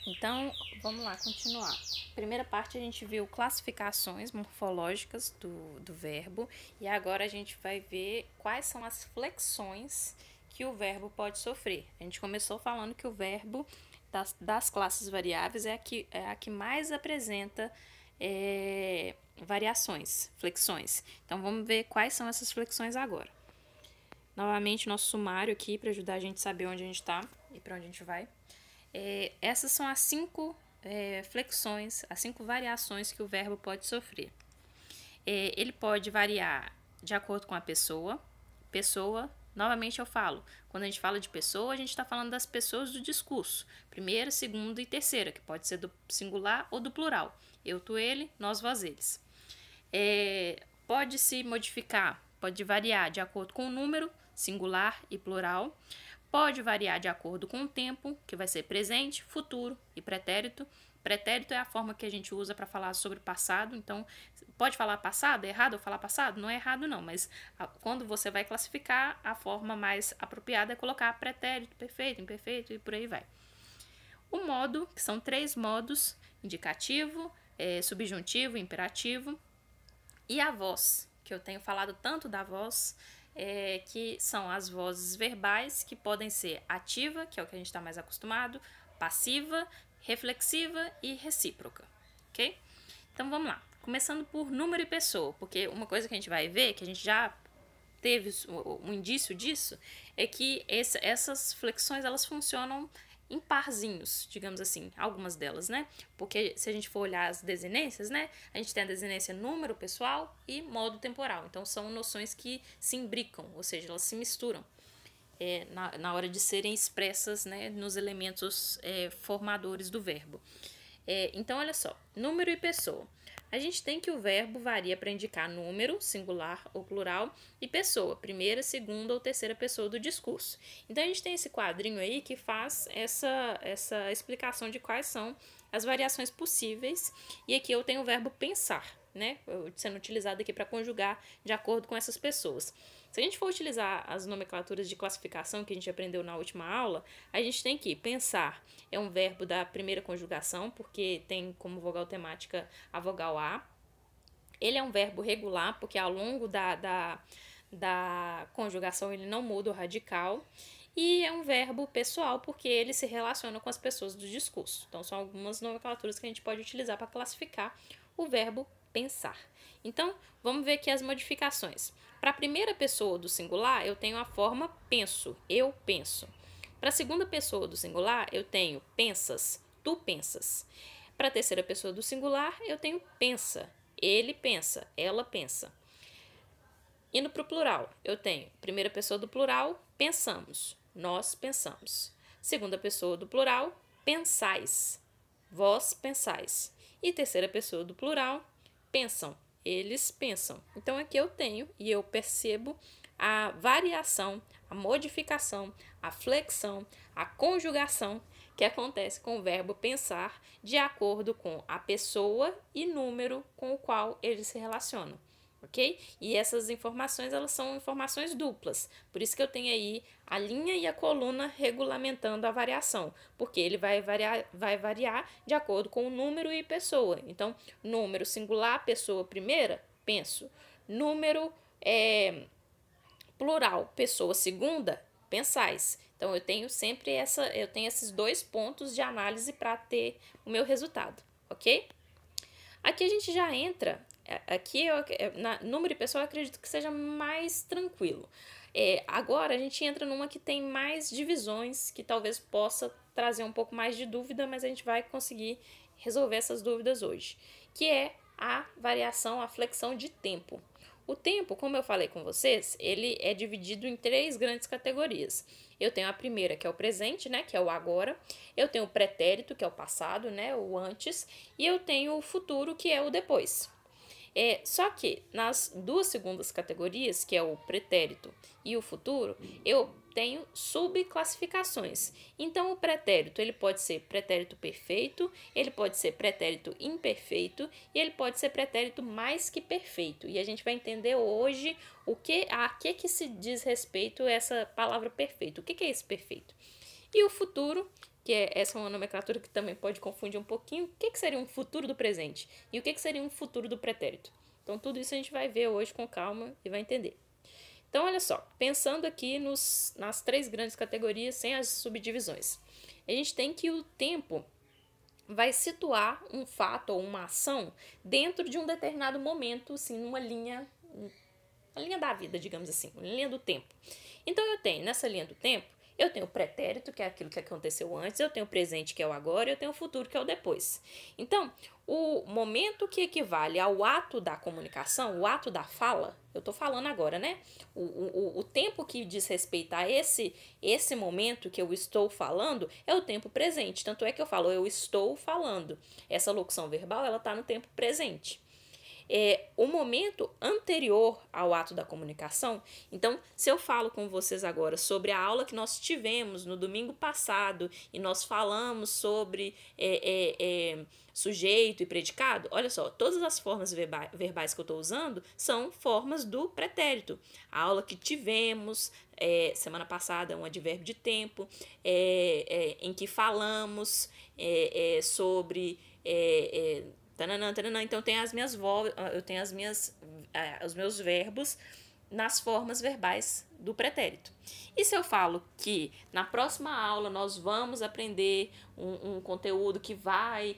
Então, vamos lá, continuar. Primeira parte a gente viu classificações morfológicas do verbo e agora a gente vai ver quais são as flexões que o verbo pode sofrer. A gente começou falando que o verbo das classes variáveis é a que mais apresenta variações, flexões. Então, vamos ver quais são essas flexões agora. Novamente, nosso sumário aqui para ajudar a gente a saber onde a gente está e para onde a gente vai. Essas são as 5 flexões, as 5 variações que o verbo pode sofrer. Ele pode variar de acordo com a pessoa. Pessoa, novamente eu falo, quando a gente fala de pessoa, a gente está falando das pessoas do discurso. Primeira, segunda e terceira, que pode ser do singular ou do plural. Eu, tu, ele, nós, vós, eles. Pode se modificar, pode variar de acordo com o número, singular e plural. Pode variar de acordo com o tempo, que vai ser presente, futuro e pretérito. Pretérito é a forma que a gente usa para falar sobre passado. Então, pode falar passado? É errado eu falar passado? Não é errado não, mas quando você vai classificar, a forma mais apropriada é colocar pretérito, perfeito, imperfeito e por aí vai. O modo, que são 3 modos, indicativo, subjuntivo, imperativo. E a voz, que eu tenho falado tanto da voz, que são as vozes verbais, que podem ser ativa, que é o que a gente está mais acostumado, passiva, reflexiva e recíproca, ok? Então vamos lá, começando por número e pessoa, porque uma coisa que a gente vai ver, que a gente já teve um indício disso, é que essas flexões elas funcionam em parzinhos, digamos assim, algumas delas, né? Porque se a gente for olhar as desinências, né? A gente tem a desinência número pessoal e modo temporal. Então, são noções que se imbricam, ou seja, elas se misturam na hora de serem expressas, né, nos elementos formadores do verbo. Então, olha só, número e pessoa. A gente tem que o verbo varia para indicar número, singular ou plural, e pessoa, primeira, segunda ou terceira pessoa do discurso. Então, a gente tem esse quadrinho aí que faz essa explicação de quais são as variações possíveis. E aqui eu tenho o verbo pensar, né, sendo utilizado aqui para conjugar de acordo com essas pessoas. Se a gente for utilizar as nomenclaturas de classificação que a gente aprendeu na última aula, a gente tem que pensar é um verbo da primeira conjugação, porque tem como vogal temática a vogal A. Ele é um verbo regular, porque ao longo da conjugação ele não muda o radical. E é um verbo pessoal, porque ele se relaciona com as pessoas do discurso. Então, são algumas nomenclaturas que a gente pode utilizar para classificar o verbo pensar. Então, vamos ver aqui as modificações. Para a primeira pessoa do singular, eu tenho a forma penso, eu penso. Para a segunda pessoa do singular, eu tenho pensas, tu pensas. Para a terceira pessoa do singular, eu tenho pensa, ele pensa, ela pensa. Indo para o plural, eu tenho primeira pessoa do plural, pensamos, nós pensamos. Segunda pessoa do plural, pensais, vós pensais. E terceira pessoa do plural, pensam, eles pensam. Então aqui eu tenho e eu percebo a variação, a modificação, a flexão, a conjugação que acontece com o verbo pensar de acordo com a pessoa e número com o qual eles se relacionam. Ok? E essas informações, elas são informações duplas. Por isso que eu tenho aí a linha e a coluna regulamentando a variação, porque ele vai variar de acordo com o número e pessoa. Então, número singular, pessoa primeira, penso. Número plural, pessoa segunda, pensais. Então, eu tenho sempre esses 2 pontos de análise para ter o meu resultado, ok? Aqui a gente já entra, número e pessoa eu acredito que seja mais tranquilo. Agora a gente entra numa que tem mais divisões, que talvez possa trazer um pouco mais de dúvida, mas a gente vai conseguir resolver essas dúvidas hoje, que é a variação, a flexão de tempo. O tempo, como eu falei com vocês, ele é dividido em 3 grandes categorias. Eu tenho a primeira, que é o presente, né, que é o agora. Eu tenho o pretérito, que é o passado, né, o antes. E eu tenho o futuro, que é o depois. Só que nas 2 segundas categorias, que é o pretérito e o futuro, eu tenho subclassificações. Então, o pretérito ele pode ser pretérito perfeito, ele pode ser pretérito imperfeito e ele pode ser pretérito mais que perfeito. E a gente vai entender hoje a que se diz respeito essa palavra perfeito. O que é esse perfeito? E o futuro, porque essa é uma nomenclatura que também pode confundir um pouquinho. O que seria um futuro do presente e o que seria um futuro do pretérito. Então, tudo isso a gente vai ver hoje com calma e vai entender. Então, olha só, pensando aqui nas 3 grandes categorias sem as subdivisões. A gente tem que o tempo vai situar um fato ou uma ação dentro de um determinado momento, assim, numa linha da vida, digamos assim, uma linha do tempo. Então, eu tenho, nessa linha do tempo, eu tenho o pretérito, que é aquilo que aconteceu antes, eu tenho o presente, que é o agora, e eu tenho o futuro, que é o depois. Então, o momento que equivale ao ato da comunicação, o ato da fala, eu estou falando agora, né? O tempo que diz respeito a esse momento que eu estou falando é o tempo presente. Tanto é que eu falo, eu estou falando. Essa locução verbal, ela está no tempo presente. O momento anterior ao ato da comunicação. Então, se eu falo com vocês agora sobre a aula que nós tivemos no domingo passado e nós falamos sobre sujeito e predicado, olha só, todas as formas verbais que eu estou usando são formas do pretérito. A aula que tivemos semana passada é um advérbio de tempo, em que falamos sobre... Tananã, tananã. Então, eu tenho os meus verbos nas formas verbais do pretérito. E se eu falo que na próxima aula nós vamos aprender um conteúdo que vai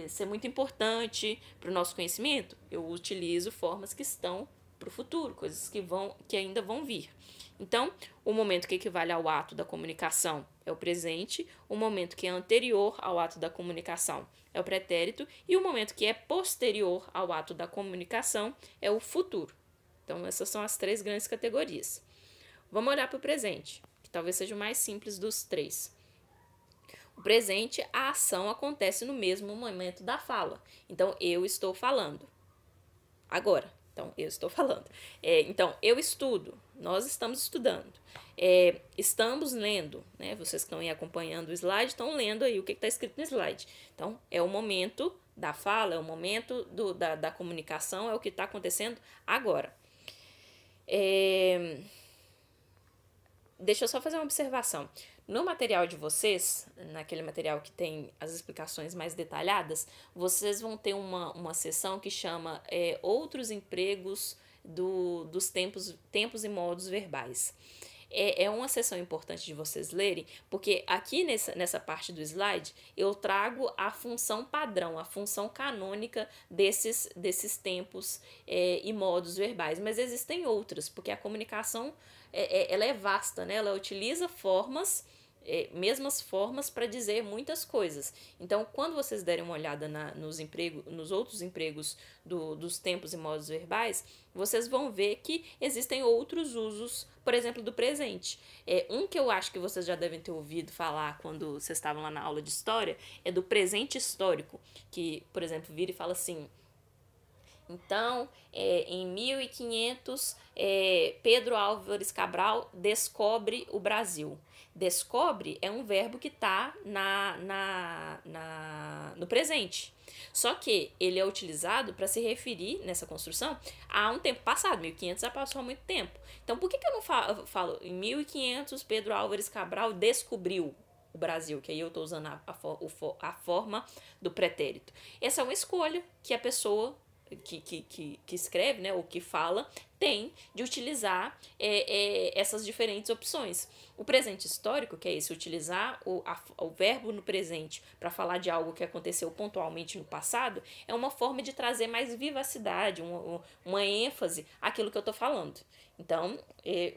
ser muito importante para o nosso conhecimento, eu utilizo formas que estão para o futuro, coisas que ainda vão vir. Então, o momento que equivale ao ato da comunicação é o presente, o momento que é anterior ao ato da comunicação é o pretérito e o momento que é posterior ao ato da comunicação é o futuro. Então, essas são as 3 grandes categorias. Vamos olhar para o presente, que talvez seja o mais simples dos 3. O presente, a ação acontece no mesmo momento da fala. Então, eu estou falando. Agora. Então, eu estou falando. Então, eu estudo. Nós estamos estudando. Estamos lendo. Né? Vocês que estão aí acompanhando o slide, estão lendo aí o que está escrito no slide. Então, é o momento da fala, é o momento da comunicação, é o que está acontecendo agora. Deixa eu só fazer uma observação. No material de vocês, naquele material que tem as explicações mais detalhadas, vocês vão ter uma seção que chama Outros Empregos dos tempos e modos verbais. É uma seção importante de vocês lerem, porque aqui nessa parte do slide eu trago a função padrão, a função canônica desses tempos e modos verbais, mas existem outras, porque a comunicação ela é vasta, né? Ela utiliza mesmas formas para dizer muitas coisas. Então, quando vocês derem uma olhada nos outros empregos dos tempos e modos verbais, vocês vão ver que existem outros usos, por exemplo, do presente. Um que eu acho que vocês já devem ter ouvido falar quando vocês estavam lá na aula de história é do presente histórico, que, por exemplo, vira e fala assim... Então, em 1500, Pedro Álvares Cabral descobre o Brasil. Descobre é um verbo que está no presente. Só que ele é utilizado para se referir, nessa construção, a um tempo passado. 1500 já passou há muito tempo. Então, por que eu não falo em 1500, Pedro Álvares Cabral descobriu o Brasil? Que aí eu estou usando a forma do pretérito. Essa é uma escolha que a pessoa... Que escreve, né, ou que fala, tem de utilizar essas diferentes opções. O presente histórico, que é esse, utilizar o verbo no presente para falar de algo que aconteceu pontualmente no passado, é uma forma de trazer mais vivacidade, uma ênfase àquilo que eu estou falando. Então,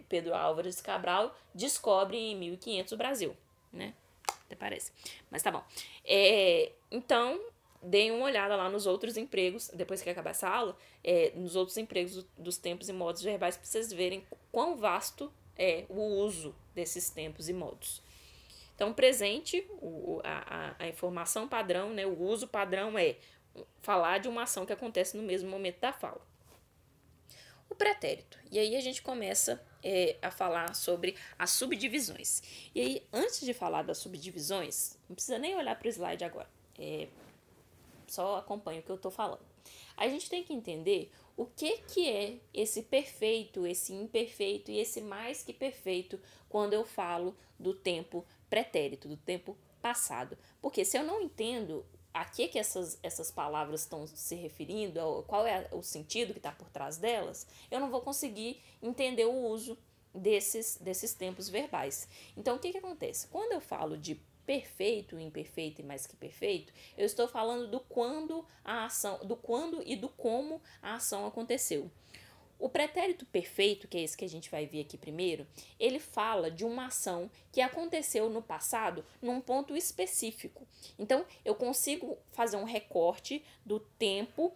Pedro Álvares Cabral descobre em 1500 o Brasil, né? Até parece. Mas tá bom. Então... deem uma olhada lá nos outros empregos, depois que acabar essa aula, nos outros empregos dos tempos e modos verbais, para vocês verem quão vasto é o uso desses tempos e modos. Então, presente, a informação padrão, né, o uso padrão é falar de uma ação que acontece no mesmo momento da fala. O pretérito. E aí a gente começa a falar sobre as subdivisões. E aí, antes de falar das subdivisões, não precisa nem olhar para o slide agora. Só acompanha o que eu estou falando. A gente tem que entender o que é esse perfeito, esse imperfeito e esse mais que perfeito quando eu falo do tempo pretérito, do tempo passado. Porque se eu não entendo a que essas palavras estão se referindo, qual é o sentido que está por trás delas, eu não vou conseguir entender o uso desses tempos verbais. Então, o que acontece? Quando eu falo de perfeito, imperfeito e mais que perfeito, eu estou falando do quando a ação, do quando e do como a ação aconteceu. O pretérito perfeito, que é esse que a gente vai ver aqui primeiro, ele fala de uma ação que aconteceu no passado num ponto específico. Então, eu consigo fazer um recorte do tempo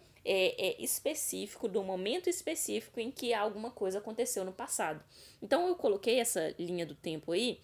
específico, do momento específico em que alguma coisa aconteceu no passado. Então, eu coloquei essa linha do tempo aí,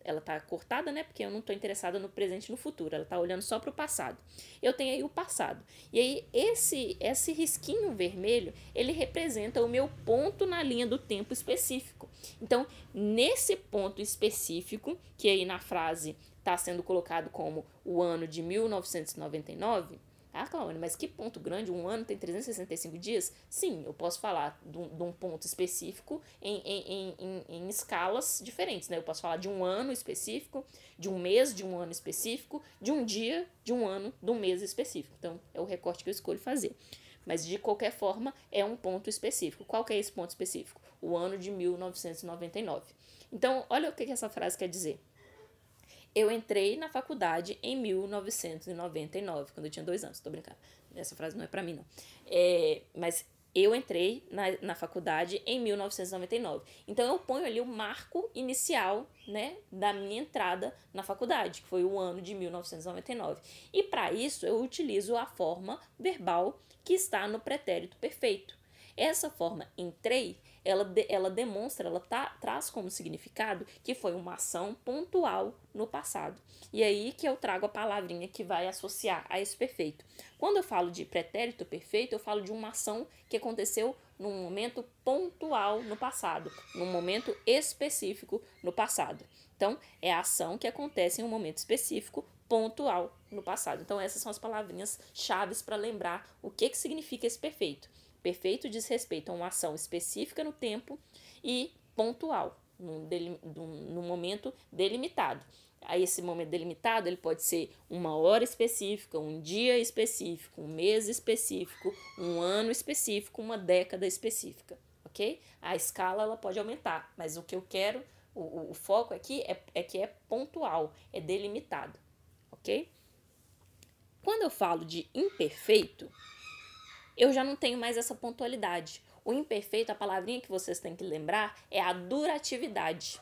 ela tá cortada, né? Porque eu não tô interessada no presente e no futuro. Ela tá olhando só pro passado. Eu tenho aí o passado. E aí, esse risquinho vermelho, ele representa o meu ponto na linha do tempo específico. Então, nesse ponto específico, que aí na frase tá sendo colocado como o ano de 1999... Ah, Cláudia, mas que ponto grande? Um ano tem 365 dias? Sim, eu posso falar de um ponto específico em escalas diferentes, né? Eu posso falar de um ano específico, de um mês de um ano específico, de um dia de um ano de um mês específico. Então, é o recorte que eu escolho fazer. Mas, de qualquer forma, é um ponto específico. Qual que é esse ponto específico? O ano de 1999. Então, olha o que essa frase quer dizer. Eu entrei na faculdade em 1999, quando eu tinha 2 anos. Tô brincando. Essa frase não é pra mim, não. Mas eu entrei na faculdade em 1999. Então, eu ponho ali o marco inicial, né, da minha entrada na faculdade, que foi o ano de 1999. E para isso, eu utilizo a forma verbal que está no pretérito perfeito. Essa forma entrei, ela demonstra, traz como significado que foi uma ação pontual no passado. E aí que eu trago a palavrinha que vai associar a esse perfeito. Quando eu falo de pretérito perfeito, eu falo de uma ação que aconteceu num momento pontual no passado, num momento específico no passado. Então, é a ação que acontece em um momento específico, pontual no passado. Então, essas são as palavrinhas chaves para lembrar o que significa esse perfeito. Perfeito diz respeito a uma ação específica no tempo e pontual, num momento delimitado. Aí esse momento delimitado ele pode ser uma hora específica, um dia específico, um mês específico, um ano específico, uma década específica, ok? A escala ela pode aumentar, mas o que eu quero, o foco aqui é que é pontual, é delimitado, ok? Quando eu falo de imperfeito, eu já não tenho mais essa pontualidade. O imperfeito, a palavrinha que vocês têm que lembrar, é a duratividade.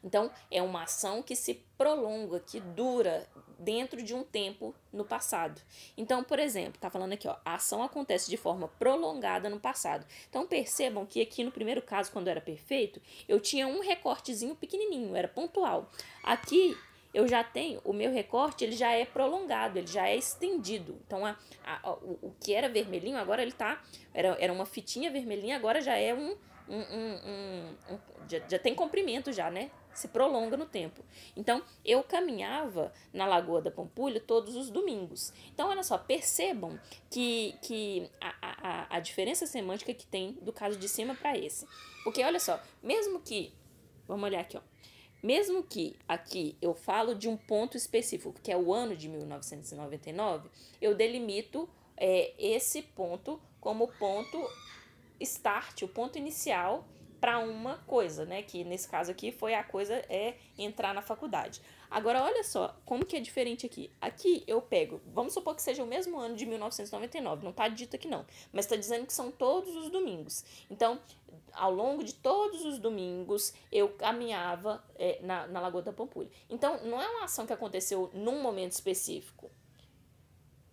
Então, é uma ação que se prolonga, que dura dentro de um tempo no passado. Então, por exemplo, tá falando aqui, ó, a ação acontece de forma prolongada no passado. Então, percebam que aqui no primeiro caso, quando era perfeito, eu tinha um recortezinho pequenininho, era pontual. Aqui eu já tenho, o meu recorte ele já é prolongado, ele já é estendido. Então, o que era vermelhinho, agora ele tá, era uma fitinha vermelhinha, agora já é já tem comprimento já, né? Se prolonga no tempo. Então, eu caminhava na Lagoa da Pampulha todos os domingos. Então, olha só, percebam que a diferença semântica que tem do caso de cima para esse. Porque, olha só, mesmo que, vamos olhar aqui, ó. Mesmo que aqui eu falo de um ponto específico, que é o ano de 1999, eu delimito esse ponto como ponto start, o ponto inicial para uma coisa, né? Que nesse caso aqui foi a coisa entrar na faculdade. Agora, olha só como que é diferente aqui. Aqui eu pego, vamos supor que seja o mesmo ano de 1999, não tá dito aqui não, mas tá dizendo que são todos os domingos. Então, ao longo de todos os domingos, eu caminhava na Lagoa da Pampulha. Então, não é uma ação que aconteceu num momento específico.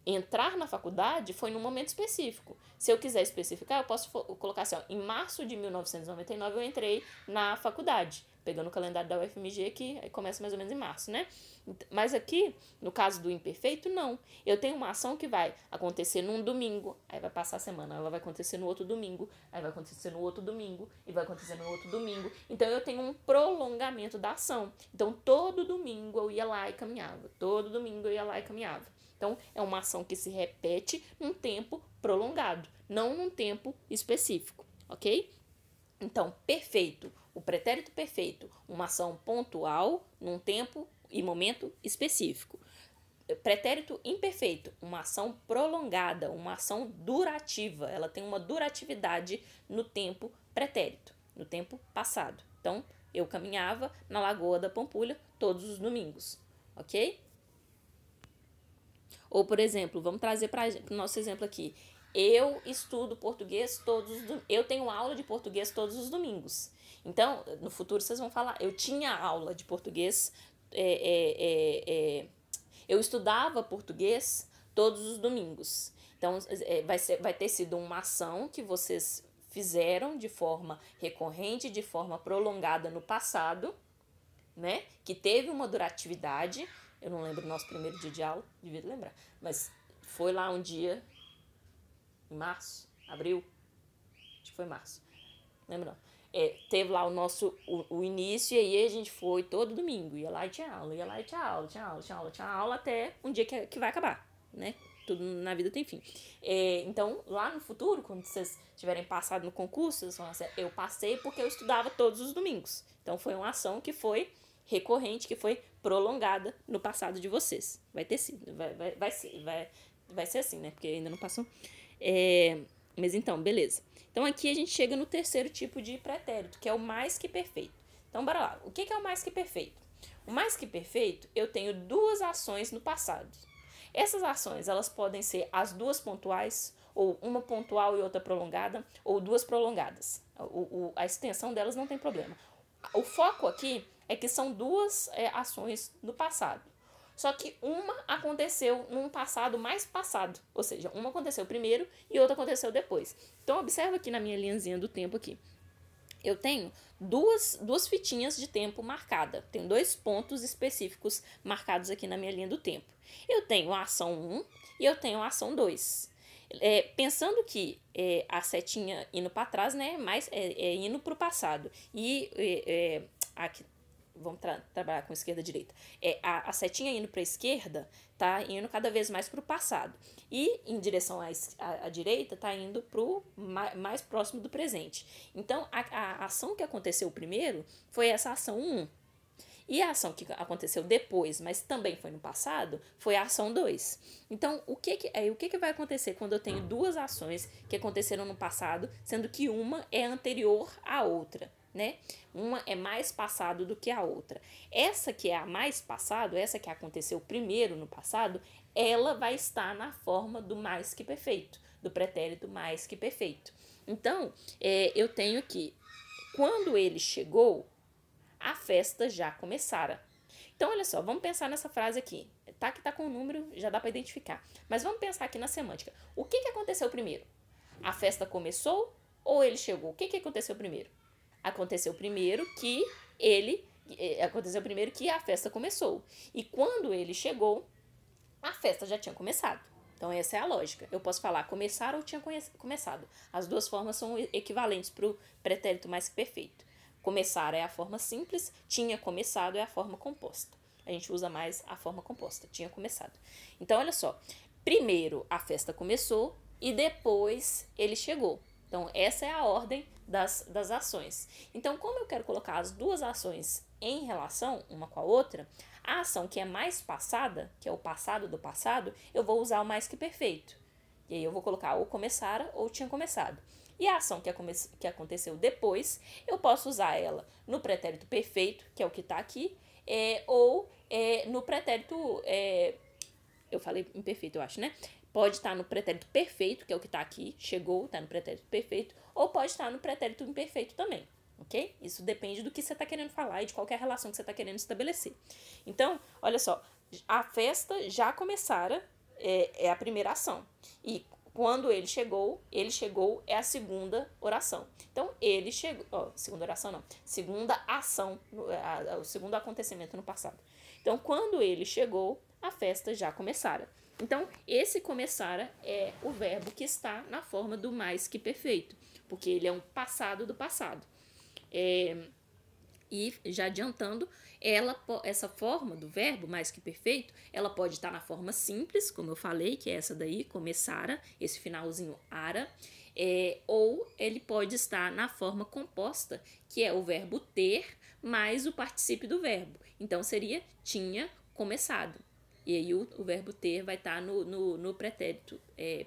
Entrar na faculdade foi num momento específico. Se eu quiser especificar, eu posso colocar assim, ó, em março de 1999 eu entrei na faculdade, pegando o calendário da UFMG que começa mais ou menos em março, né? Mas aqui, no caso do imperfeito, não. Eu tenho uma ação que vai acontecer num domingo, aí vai passar a semana, ela vai acontecer no outro domingo, aí vai acontecer no outro domingo, e vai acontecer no outro domingo. Então, eu tenho um prolongamento da ação. Então, todo domingo eu ia lá e caminhava. Todo domingo eu ia lá e caminhava. Então, é uma ação que se repete num tempo prolongado, não num tempo específico, ok? Então, perfeito. O pretérito perfeito, uma ação pontual, num tempo e momento específico. Pretérito imperfeito, uma ação prolongada, uma ação durativa. Ela tem uma duratividade no tempo pretérito, no tempo passado. Então, eu caminhava na Lagoa da Pampulha todos os domingos, ok? Ou, por exemplo, vamos trazer para o nosso exemplo aqui. Eu estudo português eu tenho aula de português todos os domingos. Então, no futuro vocês vão falar, eu tinha aula de português, eu estudava português todos os domingos. Então, vai ter sido uma ação que vocês fizeram de forma recorrente, de forma prolongada no passado, né? Que teve uma duratividade. Eu não lembro o nosso primeiro dia de aula, devia lembrar. Mas foi lá um dia, em março, abril, acho que foi março, não lembro não. Teve lá o início, e aí a gente foi todo domingo, ia lá e tinha aula, ia lá e tinha aula, tinha aula até um dia que vai acabar, né? Tudo na vida tem fim. Então, lá no futuro, quando vocês tiverem passado no concurso, vocês vão dizer, eu passei porque eu estudava todos os domingos. Então, foi uma ação que foi recorrente, que foi prolongada no passado de vocês. Vai ter sido, vai ser assim, né? Porque ainda não passou. Mas então, beleza. Então, aqui a gente chega no terceiro tipo de pretérito, que é o mais que perfeito. Então, bora lá. O que é o mais que perfeito? O mais que perfeito, eu tenho duas ações no passado. Essas ações, elas podem ser as duas pontuais, ou uma pontual e outra prolongada, ou duas prolongadas. A extensão delas não tem problema. O foco aqui é que são duas ações no passado. Só que uma aconteceu num passado mais passado. Ou seja, uma aconteceu primeiro e outra aconteceu depois. Então, observa aqui na minha linhazinha do tempo aqui. Eu tenho duas fitinhas de tempo marcada. Tenho dois pontos específicos marcados aqui na minha linha do tempo. Eu tenho a ação 1 e eu tenho a ação 2. Pensando que a setinha indo para trás, né, mas indo para o passado. E aqui, vamos trabalhar com esquerda e direita. A setinha indo para a esquerda tá indo cada vez mais para o passado. E em direção à direita tá indo para o mais próximo do presente. Então, a ação que aconteceu primeiro foi essa ação 1. E a ação que aconteceu depois, mas também foi no passado, foi a ação 2. Então, o que vai acontecer quando eu tenho duas ações que aconteceram no passado, sendo que uma é anterior à outra, né? Uma é mais passado do que a outra. Essa que é a mais passado, essa que aconteceu primeiro no passado, ela vai estar na forma do mais que perfeito, do pretérito mais que perfeito. Então, eu tenho aqui, quando ele chegou, a festa já começara. Então, olha só, vamos pensar nessa frase aqui. Tá que tá com o número, já dá para identificar. Mas vamos pensar aqui na semântica. O que aconteceu primeiro? A festa começou ou ele chegou? O que aconteceu primeiro? Aconteceu primeiro que a festa começou. E quando ele chegou, a festa já tinha começado. Então, essa é a lógica. Eu posso falar começar ou tinha começado. As duas formas são equivalentes para o pretérito mais que perfeito. Começar é a forma simples, tinha começado é a forma composta. A gente usa mais a forma composta, tinha começado. Então, olha só. Primeiro a festa começou e depois ele chegou. Então, essa é a ordem das ações. Então, como eu quero colocar as duas ações em relação uma com a outra, a ação que é mais passada, que é o passado do passado, eu vou usar o mais que perfeito. E aí eu vou colocar ou começara ou tinha começado. E a ação que aconteceu depois, eu posso usar ela no pretérito perfeito, que é o que está aqui, ou no pretérito... eu falei imperfeito, eu acho, né? Pode estar no pretérito perfeito, que é o que está aqui, chegou, está no pretérito perfeito, ou pode estar no pretérito imperfeito também, ok? Isso depende do que você está querendo falar e de qualquer relação que você está querendo estabelecer. Então, olha só, a festa já começara, é a primeira ação. E quando ele chegou é a segunda oração. Então, ele chegou... segunda oração não. Segunda ação, o segundo acontecimento no passado. Então, quando ele chegou, a festa já começara. Então, esse começara é o verbo que está na forma do mais que perfeito, porque ele é um passado do passado. E já adiantando, essa forma do verbo mais que perfeito, ela pode estar na forma simples, como eu falei, que é essa daí, começara, esse finalzinho ara. Ou ele pode estar na forma composta, que é o verbo ter mais o particípio do verbo. Então, seria tinha começado. E aí o verbo ter vai estar no pretérito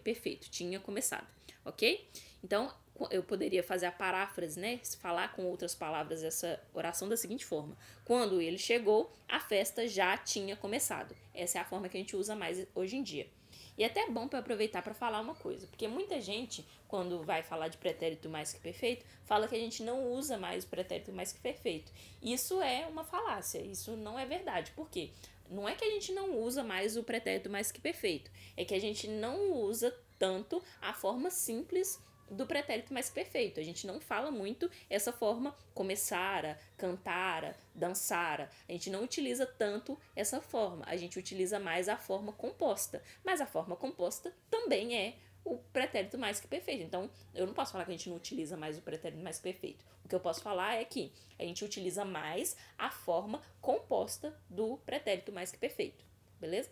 perfeito, tinha começado, ok? Então, eu poderia fazer a paráfrase, né? Falar com outras palavras essa oração da seguinte forma: quando ele chegou, a festa já tinha começado. Essa é a forma que a gente usa mais hoje em dia. E é até bom para aproveitar para falar uma coisa, porque muita gente, quando vai falar de pretérito mais que perfeito, fala que a gente não usa mais o pretérito mais que perfeito. Isso é uma falácia, isso não é verdade. Por quê? Não é que a gente não usa mais o pretérito mais que perfeito, é que a gente não usa tanto a forma simples do pretérito mais perfeito. A gente não fala muito essa forma começara, cantara, dançara. A gente não utiliza tanto essa forma. A gente utiliza mais a forma composta. Mas a forma composta também é o pretérito mais que perfeito. Então, eu não posso falar que a gente não utiliza mais o pretérito mais que perfeito. O que eu posso falar é que a gente utiliza mais a forma composta do pretérito mais que perfeito. Beleza?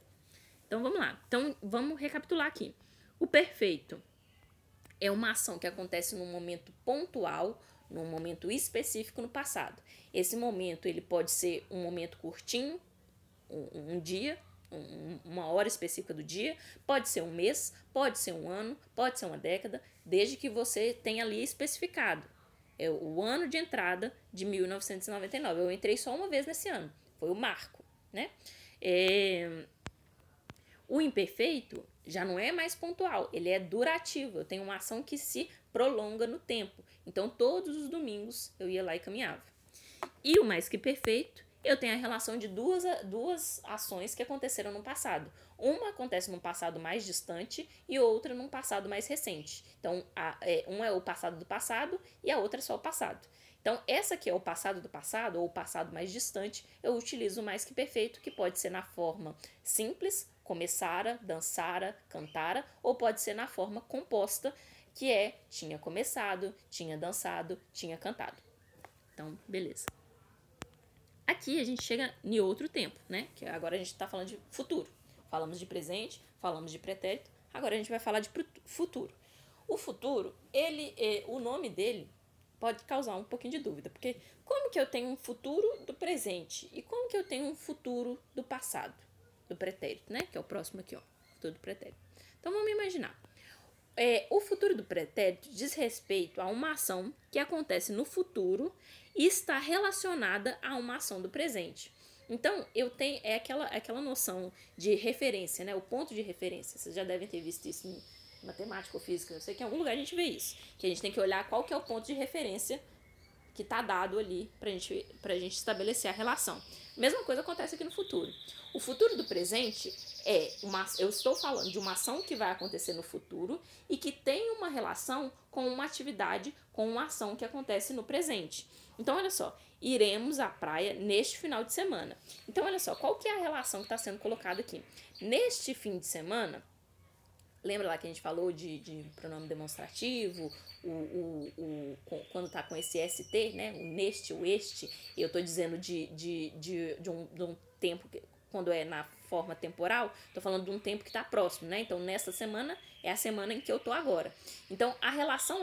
Então, vamos lá. Então, vamos recapitular aqui. O perfeito é uma ação que acontece num momento pontual, num momento específico no passado. Esse momento ele pode ser um momento curtinho, um dia, uma hora específica do dia, pode ser um mês, pode ser um ano, pode ser uma década, desde que você tenha ali especificado. É o ano de entrada de 1999. Eu entrei só uma vez nesse ano, foi o marco, né? O imperfeito já não é mais pontual, ele é durativo. Eu tenho uma ação que se prolonga no tempo. Então, todos os domingos eu ia lá e caminhava. E o mais que perfeito, eu tenho a relação de duas ações que aconteceram no passado. Uma acontece num passado mais distante e outra num passado mais recente. Então, um é o passado do passado e a outra é só o passado. Então, essa aqui é o passado do passado, ou o passado mais distante, eu utilizo o mais que perfeito, que pode ser na forma simples, começara, dançara, cantara, ou pode ser na forma composta, que é tinha começado, tinha dançado, tinha cantado. Então, beleza. Aqui a gente chega em outro tempo, né? Que agora a gente está falando de futuro. Falamos de presente, falamos de pretérito, agora a gente vai falar de futuro. O futuro, o nome dele pode causar um pouquinho de dúvida, porque como que eu tenho um futuro do presente e como que eu tenho um futuro do passado, do pretérito, né? Que é o próximo aqui, ó, futuro do pretérito. Então vamos imaginar. O futuro do pretérito diz respeito a uma ação que acontece no futuro e está relacionada a uma ação do presente. Então, eu tenho aquela noção de referência, né? O ponto de referência. Vocês já devem ter visto isso em matemática ou física. Eu sei que em algum lugar a gente vê isso. Que a gente tem que olhar qual que é o ponto de referência que está dado ali pra gente estabelecer a relação. Mesma coisa acontece aqui no futuro. O futuro do presente eu estou falando de uma ação que vai acontecer no futuro e que tem uma relação com uma atividade, com uma ação que acontece no presente. Então, olha só, iremos à praia neste final de semana. Então, olha só, qual que é a relação que está sendo colocada aqui? Neste fim de semana, lembra lá que a gente falou de pronome demonstrativo, quando tá com esse ST, né? O neste, o este, eu tô dizendo de um tempo, quando é na forma temporal, tô falando de um tempo que tá próximo, né? Então, nessa semana é a semana em que eu tô agora. Então, a relação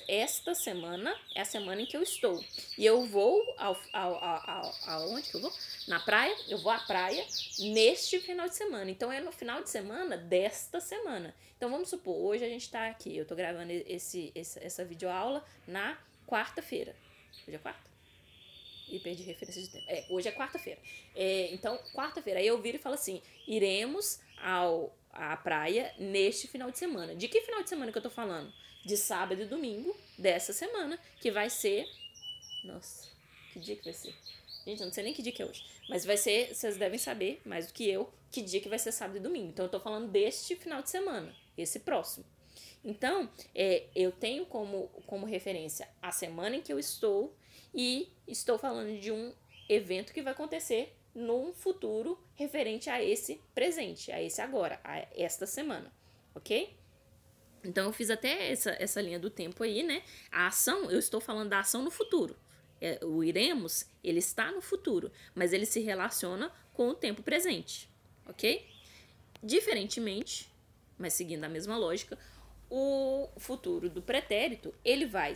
esta semana é a semana em que eu estou. E eu vou aonde que eu vou? Na praia, eu vou à praia neste final de semana. Então, é no final de semana desta semana. Então, vamos supor, hoje a gente tá aqui, eu tô gravando essa videoaula na quarta-feira. Hoje é quarta? E perdi referência de tempo. Hoje é quarta-feira. Então, quarta-feira, aí eu viro e falo assim, iremos à praia neste final de semana. De que final de semana que eu tô falando? De sábado e domingo dessa semana, que vai ser... Nossa, que dia que vai ser? Gente, eu não sei nem que dia que é hoje. Mas vai ser, vocês devem saber, mais do que eu, que dia que vai ser sábado e domingo. Então, eu tô falando deste final de semana, esse próximo. Então, eu tenho como referência a semana em que eu estou e estou falando de um evento que vai acontecer num futuro referente a esse presente, a esse agora, a esta semana, ok? Então, eu fiz até essa linha do tempo aí, né? A ação, eu estou falando da ação no futuro. O iremos, ele está no futuro, mas ele se relaciona com o tempo presente, ok? Diferentemente, mas seguindo a mesma lógica, o futuro do pretérito, ele vai...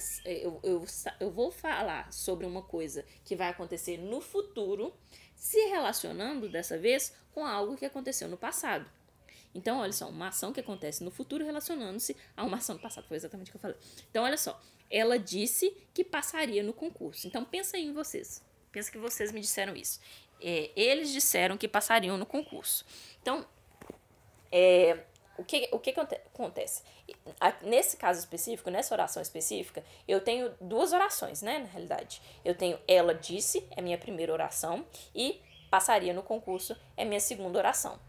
Eu vou falar sobre uma coisa que vai acontecer no futuro, se relacionando, dessa vez, com algo que aconteceu no passado. Então, olha só, uma ação que acontece no futuro relacionando-se a uma ação do passado. Foi exatamente o que eu falei. Então, olha só. Ela disse que passaria no concurso. Então, pensa aí em vocês. Pensa que vocês me disseram isso. Eles disseram que passariam no concurso. Então, o que acontece? Nesse caso específico, nessa oração específica, eu tenho duas orações, né, na realidade. Eu tenho ela disse, é minha primeira oração, e passaria no concurso, é minha segunda oração.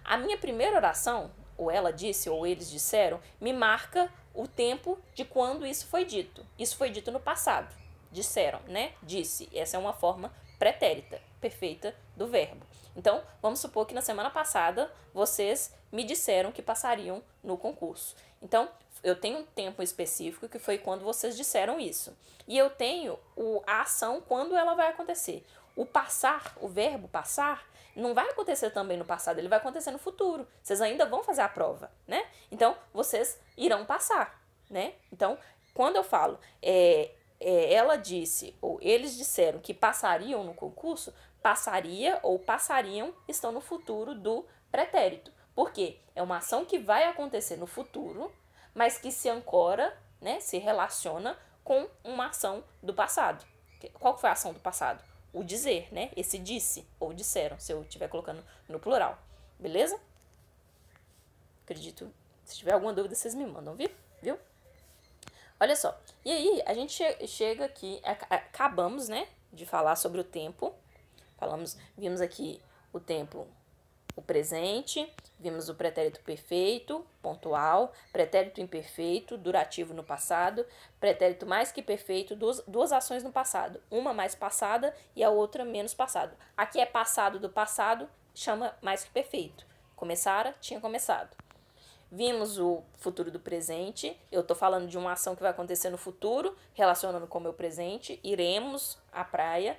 A minha primeira oração, ou ela disse, ou eles disseram, me marca o tempo de quando isso foi dito. Isso foi dito no passado. Disseram, né? Disse. Essa é uma forma pretérita, perfeita do verbo. Então, vamos supor que na semana passada vocês me disseram que passariam no concurso. Então, eu tenho um tempo específico que foi quando vocês disseram isso. E eu tenho a ação quando ela vai acontecer. O passar, o verbo passar, não vai acontecer também no passado, ele vai acontecer no futuro. Vocês ainda vão fazer a prova, né? Então, vocês irão passar, né? Então, quando eu falo, ela disse, ou eles disseram que passariam no concurso, passaria ou passariam estão no futuro do pretérito. Por quê? É uma ação que vai acontecer no futuro, mas que se ancora, né, se relaciona com uma ação do passado. Qual foi a ação do passado? O dizer, né? Esse disse ou disseram, se eu estiver colocando no plural. Beleza? Acredito. Se tiver alguma dúvida, vocês me mandam, viu? Olha só. E aí, a gente chega aqui, acabamos, né, de falar sobre o tempo. Vimos aqui o tempo, o presente, vimos o pretérito perfeito, pontual, pretérito imperfeito, durativo no passado, pretérito mais que perfeito, duas ações no passado, uma mais passada e a outra menos passado. Aqui é passado do passado, chama mais que perfeito. Começara, tinha começado. Vimos o futuro do presente, eu estou falando de uma ação que vai acontecer no futuro, relacionando com o meu presente, iremos à praia.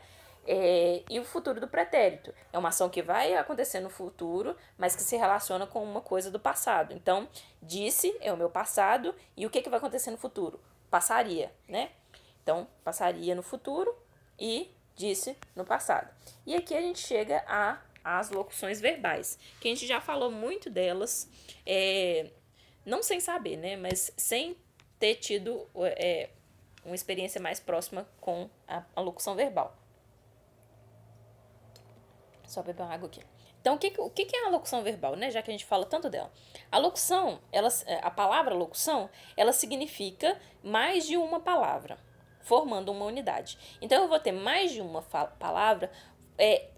E o futuro do pretérito é uma ação que vai acontecer no futuro, mas que se relaciona com uma coisa do passado. Então, disse é o meu passado, e o que vai acontecer no futuro? Passaria, né? Então, passaria no futuro e disse no passado. E aqui a gente chega às locuções verbais, que a gente já falou muito delas, não sem saber, né? Mas sem ter tido uma experiência mais próxima com a locução verbal. Só beber uma água aqui. Então, o que é a locução verbal, né? Já que a gente fala tanto dela. A locução, a palavra locução, ela significa mais de uma palavra, formando uma unidade. Então, eu vou ter mais de uma palavra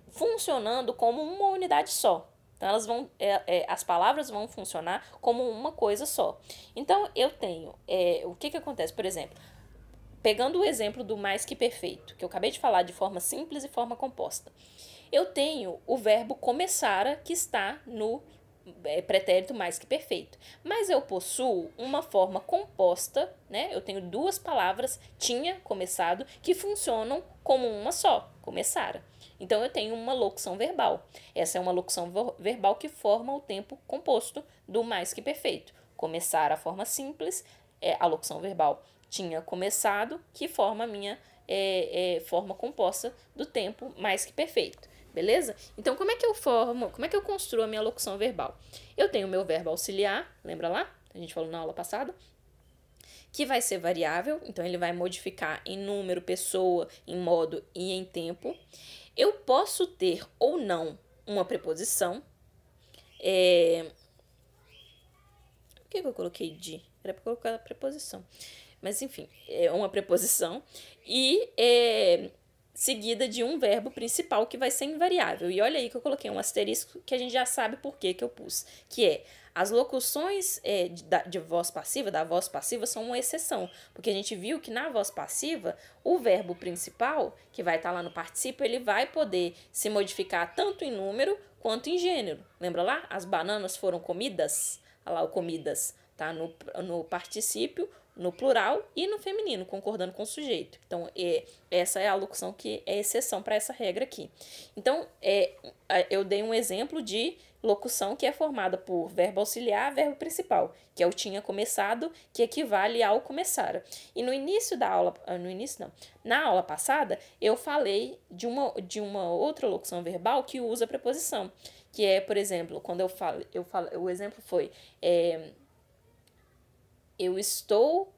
funcionando como uma unidade só. Então, as palavras vão funcionar como uma coisa só. Então, eu tenho... o que acontece? Por exemplo, pegando o exemplo do mais que perfeito, que eu acabei de falar de forma simples e forma composta. Eu tenho o verbo começara, que está no pretérito mais que perfeito. Mas eu possuo uma forma composta, né? Eu tenho duas palavras, tinha, começado, que funcionam como uma só, começara. Então, eu tenho uma locução verbal. Essa é uma locução verbal que forma o tempo composto do mais que perfeito. Começar a forma simples, a locução verbal tinha começado, que forma a minha forma composta do tempo mais que perfeito. Beleza? Então, como é que eu construo a minha locução verbal? Eu tenho o meu verbo auxiliar, lembra lá? A gente falou na aula passada. Que vai ser variável, então ele vai modificar em número, pessoa, em modo e em tempo. Eu posso ter ou não uma preposição. Por que eu coloquei de? Era para colocar a preposição. Mas, enfim, é uma preposição. E seguida de um verbo principal que vai ser invariável. E olha aí que eu coloquei um asterisco que a gente já sabe por que eu pus. Que é, as locuções de voz passiva, da voz passiva, são uma exceção. Porque a gente viu que na voz passiva, o verbo principal, que vai estar lá no particípio, ele vai poder se modificar tanto em número quanto em gênero. Lembra lá? As bananas foram comidas? Olha lá o comidas. Tá no particípio, no plural e no feminino, concordando com o sujeito. Então, essa é a locução que é exceção para essa regra aqui. Então, eu dei um exemplo de locução que é formada por verbo auxiliar, verbo principal, que é o tinha começado, que equivale ao começara. E no início da aula, no início não, na aula passada, eu falei de uma outra locução verbal que usa a preposição, que é, por exemplo, quando eu falo, o exemplo foi eu estou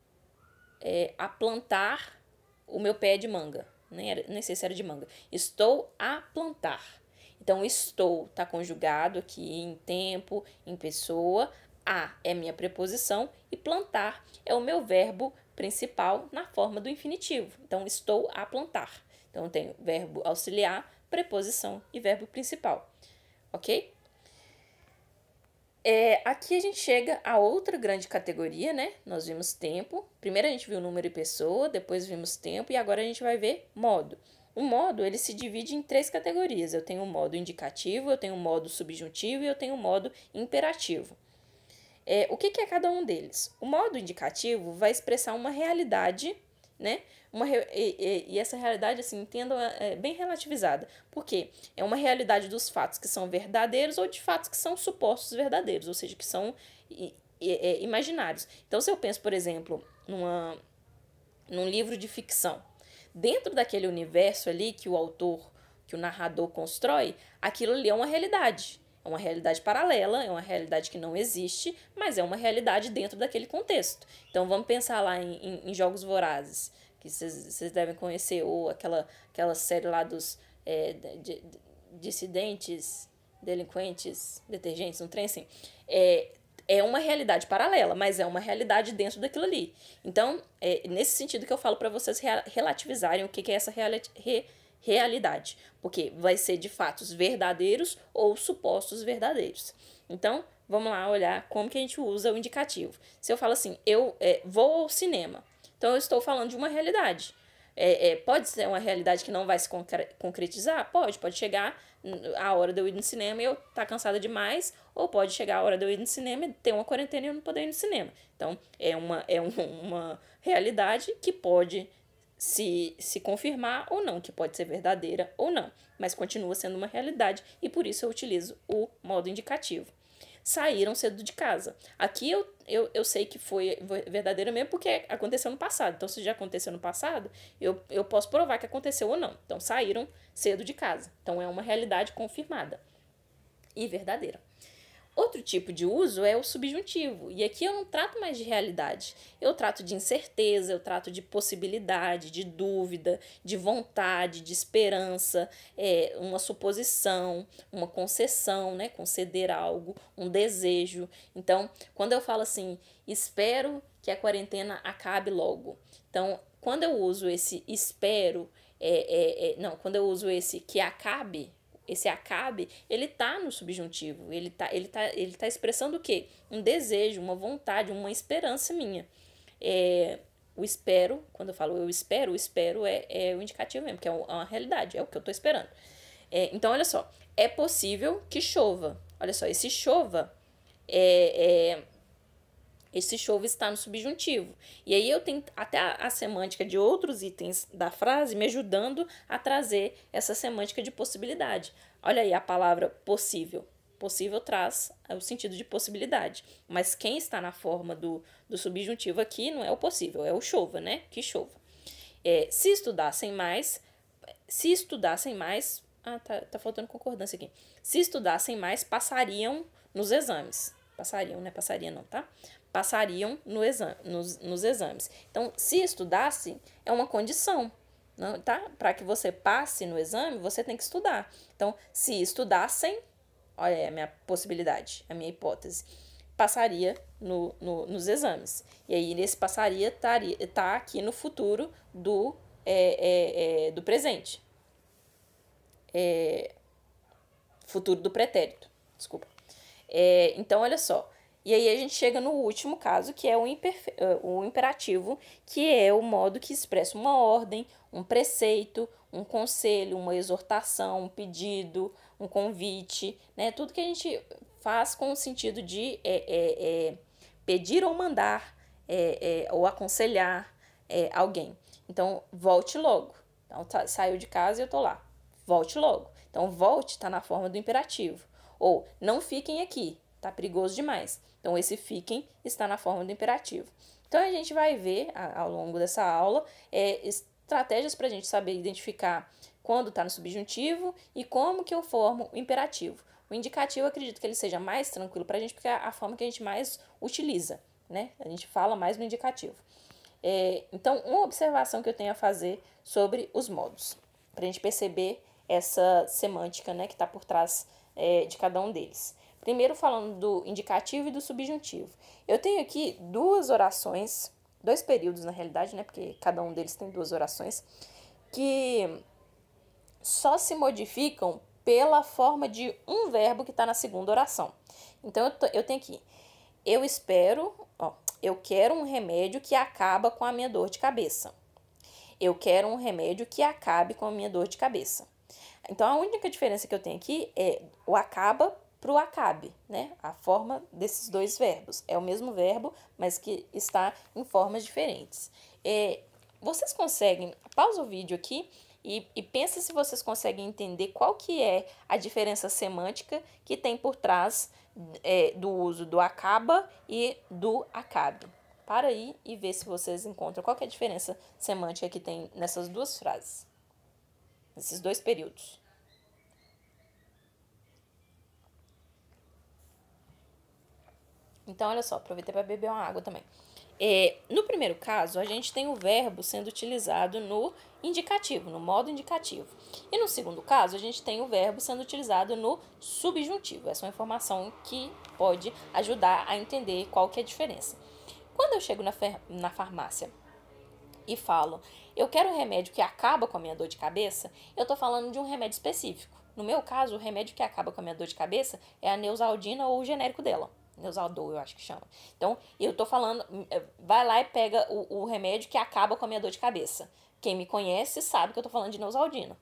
a plantar o meu pé de manga. Nem sei se era de manga. Estou a plantar. Então, estou está conjugado aqui em tempo, em pessoa. A é minha preposição e plantar é o meu verbo principal na forma do infinitivo. Então, estou a plantar. Então, eu tenho verbo auxiliar, preposição e verbo principal. Ok? Aqui a gente chega a outra grande categoria, né? Nós vimos tempo. Primeiro a gente viu número e pessoa, depois vimos tempo e agora a gente vai ver modo. O modo, ele se divide em 3 categorias. Eu tenho o modo indicativo, eu tenho o modo subjuntivo e eu tenho o modo imperativo. O que é cada um deles? O modo indicativo vai expressar uma realidade, né? E essa realidade, assim, entendo, bem relativizada. Por quê? É uma realidade dos fatos que são verdadeiros ou de fatos que são supostos verdadeiros, ou seja, que são imaginários. Então, se eu penso, por exemplo, num livro de ficção, dentro daquele universo ali que o autor, que o narrador constrói, aquilo ali é uma realidade. É uma realidade paralela, é uma realidade que não existe, mas é uma realidade dentro daquele contexto. Então vamos pensar lá em Jogos Vorazes, que vocês devem conhecer, ou aquela série lá dos dissidentes, delinquentes, detergentes, um trem assim. É uma realidade paralela, mas é uma realidade dentro daquilo ali. Então, nesse sentido que eu falo para vocês relativizarem o que é essa realidade, porque vai ser de fatos verdadeiros ou supostos verdadeiros. Então, vamos lá olhar como que a gente usa o indicativo. Se eu falo assim, eu vou ao cinema, então eu estou falando de uma realidade. Pode ser uma realidade que não vai se concretizar? Pode chegar a hora de eu ir no cinema e eu estar cansada demais, ou pode chegar a hora de eu ir no cinema e ter uma quarentena e eu não poder ir no cinema. Então, é uma realidade que pode se confirmar ou não, que pode ser verdadeira ou não, mas continua sendo uma realidade e por isso eu utilizo o modo indicativo. Saíram cedo de casa. Aqui eu sei que foi verdadeiro mesmo porque aconteceu no passado. Então, se já aconteceu no passado, eu posso provar que aconteceu ou não. Então, saíram cedo de casa. Então, é uma realidade confirmada e verdadeira. Outro tipo de uso é o subjuntivo, e aqui eu não trato mais de realidade, eu trato de incerteza, eu trato de possibilidade, de dúvida, de vontade, de esperança, uma suposição, uma concessão, né? Conceder algo, um desejo. Então, quando eu falo assim, espero que a quarentena acabe logo. Então, quando eu uso esse espero, quando eu uso esse que acabe, esse acabe, ele tá no subjuntivo, ele tá expressando o quê? Um desejo, uma vontade, uma esperança minha. O espero, quando eu falo eu espero, o espero é o indicativo mesmo, que é uma realidade, é o que eu tô esperando. Então, olha só, é possível que chova. Olha só, esse chova esse chove está no subjuntivo. E aí eu tenho até a semântica de outros itens da frase me ajudando a trazer essa semântica de possibilidade. Olha aí a palavra possível. Possível traz o sentido de possibilidade. Mas quem está na forma do subjuntivo aqui não é o possível, é o chova, né? Que chova. Se estudassem mais... tá faltando concordância aqui. Se estudassem mais, passariam nos exames. Passariam, não é passaria não, tá? Passariam nos exames. Então, se estudasse, é uma condição, não, tá? Para que você passe no exame, você tem que estudar. Então, se estudassem, olha a minha possibilidade, a minha hipótese, passaria nos exames. E aí, nesse passaria, tá aqui no futuro do presente. Futuro do pretérito, desculpa. Então, olha só. E aí a gente chega no último caso, que é o imperativo, que é o modo que expressa uma ordem, um preceito, um conselho, uma exortação, um pedido, um convite, né? Tudo que a gente faz com o sentido de pedir ou mandar ou aconselhar alguém. Então, volte logo. Então, saiu de casa e eu tô lá. Volte logo. Então, volte está na forma do imperativo. Ou, não fiquem aqui, tá perigoso demais. Então, esse fiquem está na forma do imperativo. Então, a gente vai ver, ao longo dessa aula, estratégias para a gente saber identificar quando está no subjuntivo e como que eu formo o imperativo. O indicativo, eu acredito que ele seja mais tranquilo para a gente, porque é a forma que a gente mais utiliza, né? A gente fala mais no indicativo. Então, uma observação que eu tenho a fazer sobre os modos, para a gente perceber essa semântica, né, que está por trás de cada um deles. Primeiro, falando do indicativo e do subjuntivo. Eu tenho aqui duas orações, dois períodos na realidade, né, porque cada um deles tem duas orações, que só se modificam pela forma de um verbo que está na segunda oração. Então, eu tenho aqui, eu quero um remédio que acaba com a minha dor de cabeça. Eu quero um remédio que acabe com a minha dor de cabeça. Então, a única diferença que eu tenho aqui é o acaba para o acabe, né? A forma desses dois verbos. É o mesmo verbo, mas que está em formas diferentes. Vocês conseguem... Pausa o vídeo aqui e pensa se vocês conseguem entender qual que é a diferença semântica que tem por trás do uso do acaba e do acabe. Para aí e vê se vocês encontram qual que é a diferença semântica que tem nessas duas frases, nesses dois períodos. Então, olha só, aproveitei para beber uma água também. No primeiro caso, a gente tem o verbo sendo utilizado no indicativo, no modo indicativo. E no segundo caso, a gente tem o verbo sendo utilizado no subjuntivo. Essa é uma informação que pode ajudar a entender qual que é a diferença. Quando eu chego na farmácia e falo, eu quero um remédio que acaba com a minha dor de cabeça, eu estou falando de um remédio específico. No meu caso, o remédio que acaba com a minha dor de cabeça é a Neosaldina ou o genérico dela. Neosaldol, eu acho que chama. Então, eu tô falando, vai lá e pega o remédio que acaba com a minha dor de cabeça. Quem me conhece sabe que eu tô falando de Neosaldina.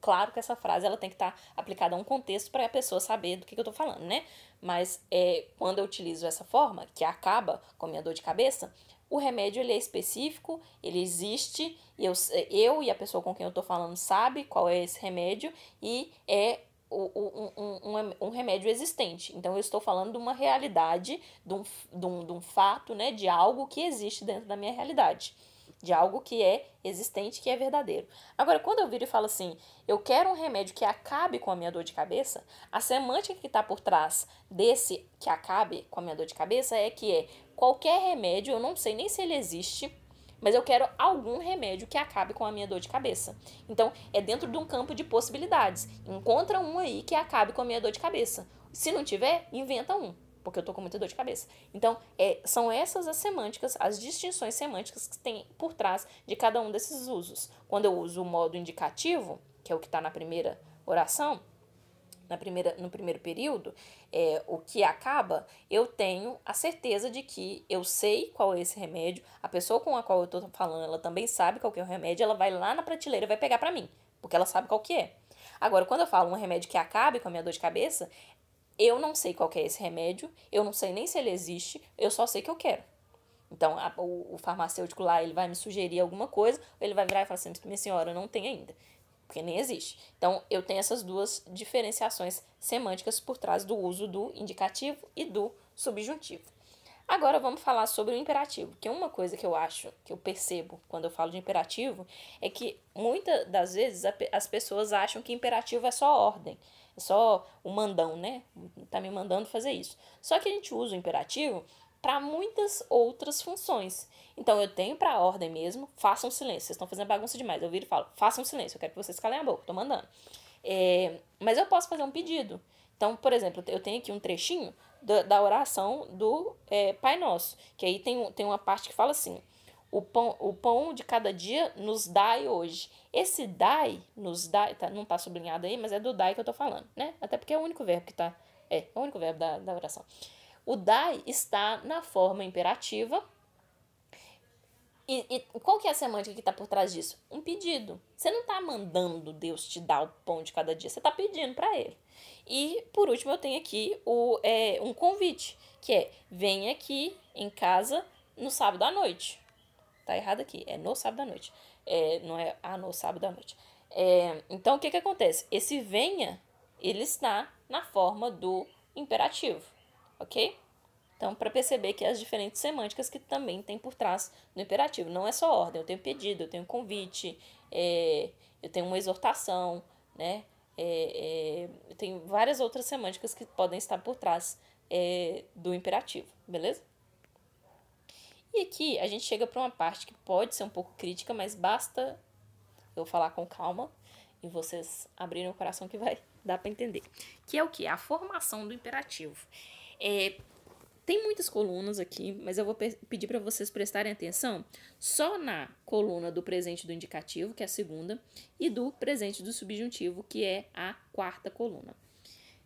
Claro que essa frase ela tem que estar aplicada a um contexto para a pessoa saber do que eu tô falando, né? Mas quando eu utilizo essa forma, que acaba com a minha dor de cabeça, o remédio ele é específico, ele existe, e eu e a pessoa com quem eu tô falando sabe qual é esse remédio e um remédio existente. Então, eu estou falando de uma realidade, de um fato, né, de algo que existe dentro da minha realidade, de algo que é existente, que é verdadeiro. Agora, quando eu viro e falo assim, eu quero um remédio que acabe com a minha dor de cabeça, a semântica que está por trás desse que acabe com a minha dor de cabeça é qualquer remédio, eu não sei nem se ele existe, mas eu quero algum remédio que acabe com a minha dor de cabeça. Então, é dentro de um campo de possibilidades. Encontra um aí que acabe com a minha dor de cabeça. Se não tiver, inventa um, porque eu tô com muita dor de cabeça. Então, são essas as semânticas, as distinções semânticas que tem por trás de cada um desses usos. Quando eu uso o modo indicativo, que é o que está na primeira oração, no primeiro período, o que acaba, eu tenho a certeza de que eu sei qual é esse remédio, a pessoa com a qual eu estou falando, ela também sabe qual que é o remédio, ela vai lá na prateleira e vai pegar para mim, porque ela sabe qual que é. Agora, quando eu falo um remédio que acabe com a minha dor de cabeça, eu não sei qual que é esse remédio, eu não sei nem se ele existe, eu só sei que eu quero. Então, o farmacêutico lá, ele vai me sugerir alguma coisa, ou ele vai virar e falar assim, minha senhora, não tem ainda. Porque nem existe. Então, eu tenho essas duas diferenciações semânticas por trás do uso do indicativo e do subjuntivo. Agora, vamos falar sobre o imperativo, que é uma coisa que eu percebo quando eu falo de imperativo, é que muitas das vezes as pessoas acham que imperativo é só ordem, é só o mandão, né? Tá me mandando fazer isso. Só que a gente usa o imperativo para muitas outras funções. Então, eu tenho para a ordem mesmo, façam silêncio. Vocês estão fazendo bagunça demais. Eu viro e falo, façam silêncio, eu quero que vocês calem a boca, tô mandando. Mas eu posso fazer um pedido. Então, por exemplo, eu tenho aqui um trechinho da oração do Pai Nosso, que aí tem uma parte que fala assim, o pão de cada dia nos dai hoje. Esse dai, nos dai, não tá sublinhado aí, mas é do dai que eu tô falando, né? Até porque é o único verbo que tá, é o único verbo da oração. O dai está na forma imperativa. E qual que é a semântica que está por trás disso? Um pedido. Você não está mandando Deus te dar o pão de cada dia, você está pedindo para Ele. E, por último, eu tenho aqui um convite, que é, vem aqui em casa no sábado à noite. Tá errado aqui, é no sábado à noite. Não é no sábado à noite. Então, o que acontece? Esse venha, ele está na forma do imperativo, ok? Então, para perceber que as diferentes semânticas que também tem por trás do imperativo. Não é só ordem, eu tenho pedido, eu tenho convite, eu tenho uma exortação, né? Eu tenho várias outras semânticas que podem estar por trás do imperativo, beleza? E aqui a gente chega para uma parte que pode ser um pouco crítica, mas basta eu falar com calma e vocês abrirem o coração que vai dar para entender. Que é o que? A formação do imperativo. Tem muitas colunas aqui, mas eu vou pedir para vocês prestarem atenção só na coluna do presente do indicativo, que é a segunda, e do presente do subjuntivo, que é a quarta coluna.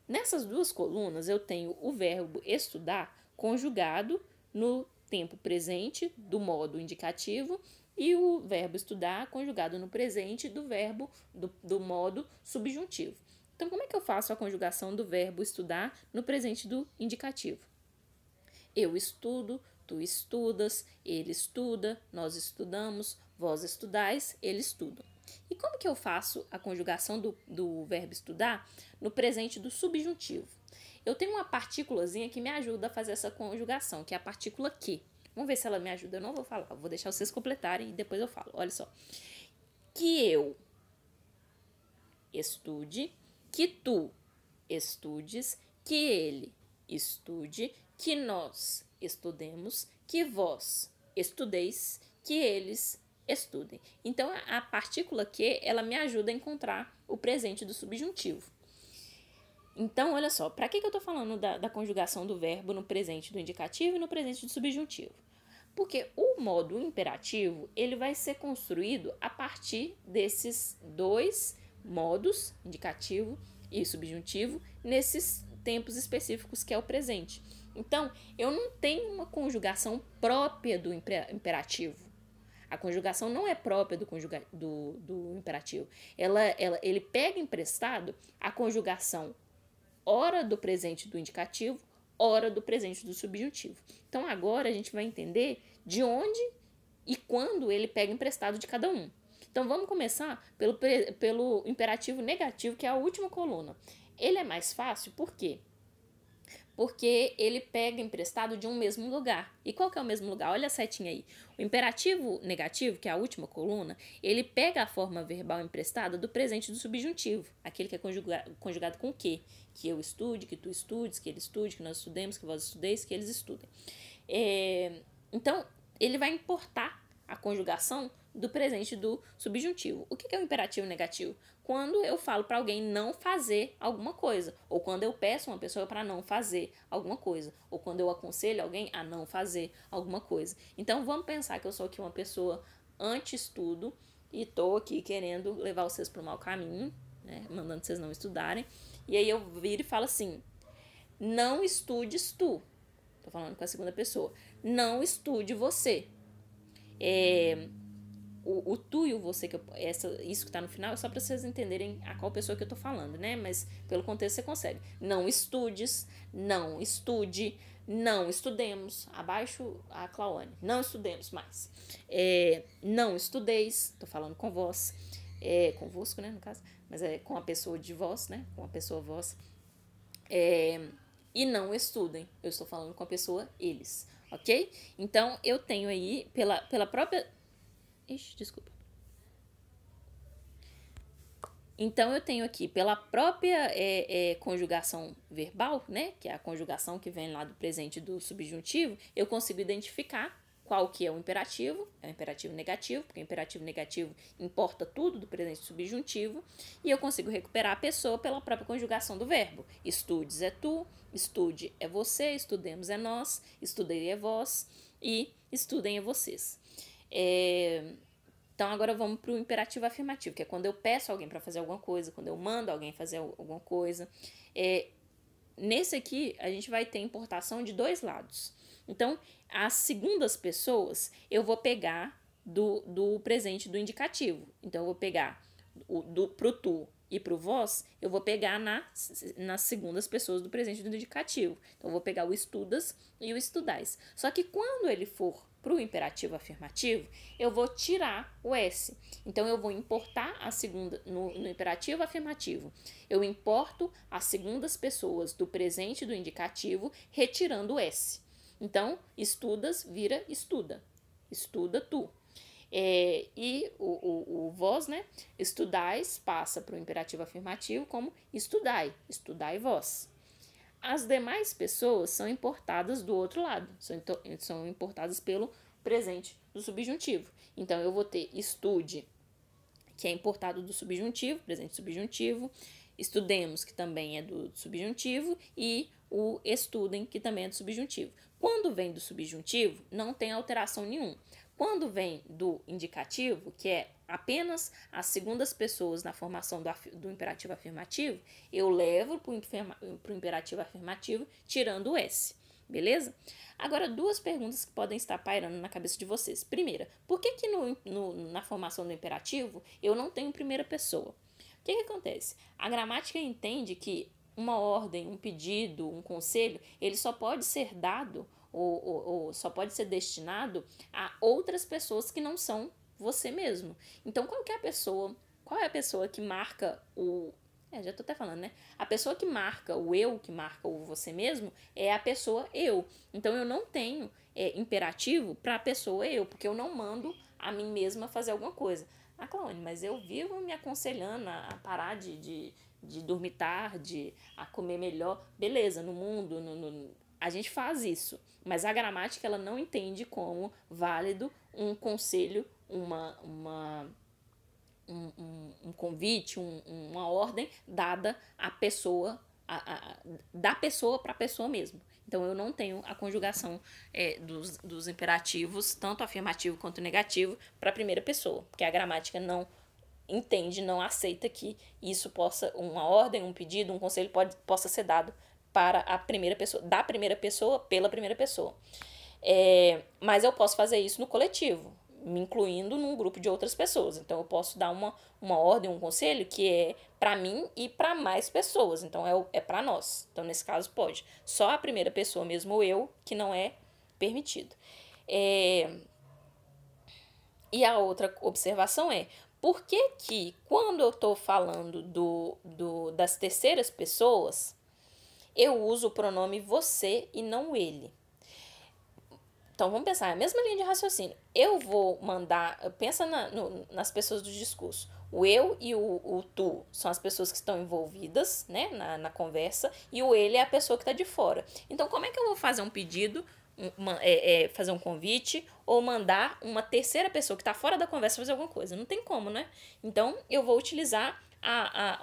Nessas duas colunas eu tenho o verbo estudar conjugado no tempo presente do modo indicativo e o verbo estudar conjugado no presente do verbo do modo subjuntivo. Então, como é que eu faço a conjugação do verbo estudar no presente do indicativo? Eu estudo, tu estudas, ele estuda, nós estudamos, vós estudais, ele estuda. E como que eu faço a conjugação do verbo estudar no presente do subjuntivo? Eu tenho uma partículazinha que me ajuda a fazer essa conjugação, que é a partícula que. Vamos ver se ela me ajuda. Eu não vou falar, vou deixar vocês completarem e depois eu falo. Olha só. Que eu estude, que tu estudes, que ele estude, que nós estudemos, que vós estudeis, que eles estudem. Então, a partícula que, ela me ajuda a encontrar o presente do subjuntivo. Então, olha só, para que eu estou falando da conjugação do verbo no presente do indicativo e no presente do subjuntivo? Porque o modo imperativo, ele vai ser construído a partir desses dois modos, indicativo e subjuntivo, nesses tempos específicos que é o presente. Então, eu não tenho uma conjugação própria do imperativo. A conjugação não é própria do imperativo. Ele pega emprestado a conjugação ora do presente do indicativo, ora do presente do subjuntivo. Então, agora a gente vai entender de onde e quando ele pega emprestado de cada um. Então, vamos começar pelo imperativo negativo, que é a última coluna. Ele é mais fácil, por quê? Porque ele pega emprestado de um mesmo lugar. E qual que é o mesmo lugar? Olha a setinha aí. O imperativo negativo, que é a última coluna, ele pega a forma verbal emprestada do presente do subjuntivo, aquele que é conjugado com que. Que eu estude, que tu estudes, que ele estude, que nós estudemos, que vós estudeis, que eles estudem. Então, ele vai importar a conjugação do presente do subjuntivo. O que é o imperativo negativo? Quando eu falo para alguém não fazer alguma coisa, ou quando eu peço uma pessoa para não fazer alguma coisa, ou quando eu aconselho alguém a não fazer alguma coisa. Então, vamos pensar que eu sou aqui uma pessoa anti-estudo e estou aqui querendo levar vocês para o mau caminho, né, mandando vocês não estudarem, e aí eu viro e falo assim, não estudes tu. Tô falando com a segunda pessoa. Não estude você. O tu e o você, isso que tá no final, é só pra vocês entenderem a qual pessoa que eu tô falando, né? Mas pelo contexto você consegue. Não estudes, não estude, não estudemos. Abaixo a Claone. Não estudemos mais. Não estudeis, tô falando com vós. Convosco, né, no caso. Mas é com a pessoa de vós, né? Com a pessoa vós. E não estudem. Eu estou falando com a pessoa eles, ok? Então, eu tenho aí, pela própria... Ixi, desculpa. Então, eu tenho aqui, pela própria conjugação verbal, né? Que é a conjugação que vem lá do presente do subjuntivo, eu consigo identificar qual que é o imperativo negativo, porque o imperativo negativo importa tudo do presente subjuntivo, e eu consigo recuperar a pessoa pela própria conjugação do verbo. Estudes é tu, estude é você, estudemos é nós, estudei é vós, e estudem é vocês. Então, agora vamos para o imperativo afirmativo, que é quando eu peço alguém para fazer alguma coisa, quando eu mando alguém fazer alguma coisa. Nesse aqui, a gente vai ter importação de dois lados. Então, as segundas pessoas, eu vou pegar do presente do indicativo. Então, eu vou pegar pro tu e pro vós, eu vou pegar nas segundas pessoas do presente do indicativo. Então, eu vou pegar o estudas e o estudais. Só que quando ele for para o imperativo afirmativo, eu vou tirar o S. Então, eu vou importar a segunda, no imperativo afirmativo, eu importo as segundas pessoas do presente do indicativo, retirando o S. Então, estudas vira estuda. Estuda tu. E o vós, né? Estudais passa para o imperativo afirmativo como estudai. Estudai vós. As demais pessoas são importadas do outro lado. São importadas pelo presente do subjuntivo. Então, eu vou ter estude, que é importado do subjuntivo, presente subjuntivo. Estudemos, que também é do subjuntivo. E o estudem, que também é do subjuntivo. Quando vem do subjuntivo, não tem alteração nenhuma. Quando vem do indicativo, que é apenas as segundas pessoas na formação do imperativo afirmativo, eu levo para o imperativo afirmativo, tirando o S. Beleza? Agora, duas perguntas que podem estar pairando na cabeça de vocês. Primeira, por que na formação do imperativo eu não tenho primeira pessoa? O que acontece? A gramática entende que uma ordem, um pedido, um conselho, ele só pode ser dado ou só pode ser destinado a outras pessoas que não são você mesmo. Então, qual é a pessoa que marca o... já tô até falando, né? A pessoa que marca o eu, que marca o você mesmo, é a pessoa eu. Então, eu não tenho imperativo para a pessoa eu, porque eu não mando a mim mesma fazer alguma coisa. Ah, Claone, mas eu vivo me aconselhando a parar de dormir tarde, a comer melhor. Beleza, no mundo, a gente faz isso. Mas a gramática, ela não entende como válido um conselho, um convite, uma ordem dada à pessoa, da pessoa para a pessoa mesmo. Então, eu não tenho a conjugação dos imperativos, tanto afirmativo quanto negativo, para a primeira pessoa, porque a gramática não entende, não aceita que isso possa, uma ordem, um pedido, um conselho possa ser dado para a primeira pessoa, da primeira pessoa, pela primeira pessoa. Mas eu posso fazer isso no coletivo, me incluindo num grupo de outras pessoas. Então, eu posso dar uma ordem, um conselho que é para mim e para mais pessoas. Então, é para nós. Então, nesse caso, pode. Só a primeira pessoa mesmo, eu, que não é permitido. E a outra observação é, por que quando eu estou falando das terceiras pessoas, eu uso o pronome você e não ele? Então, vamos pensar, a mesma linha de raciocínio. Eu vou mandar, pensa nas pessoas do discurso. O eu e o tu são as pessoas que estão envolvidas, né, na conversa, e o ele é a pessoa que está de fora. Então, como é que eu vou fazer um pedido, fazer um convite, ou mandar uma terceira pessoa que está fora da conversa fazer alguma coisa? Não tem como, né? Então, eu vou utilizar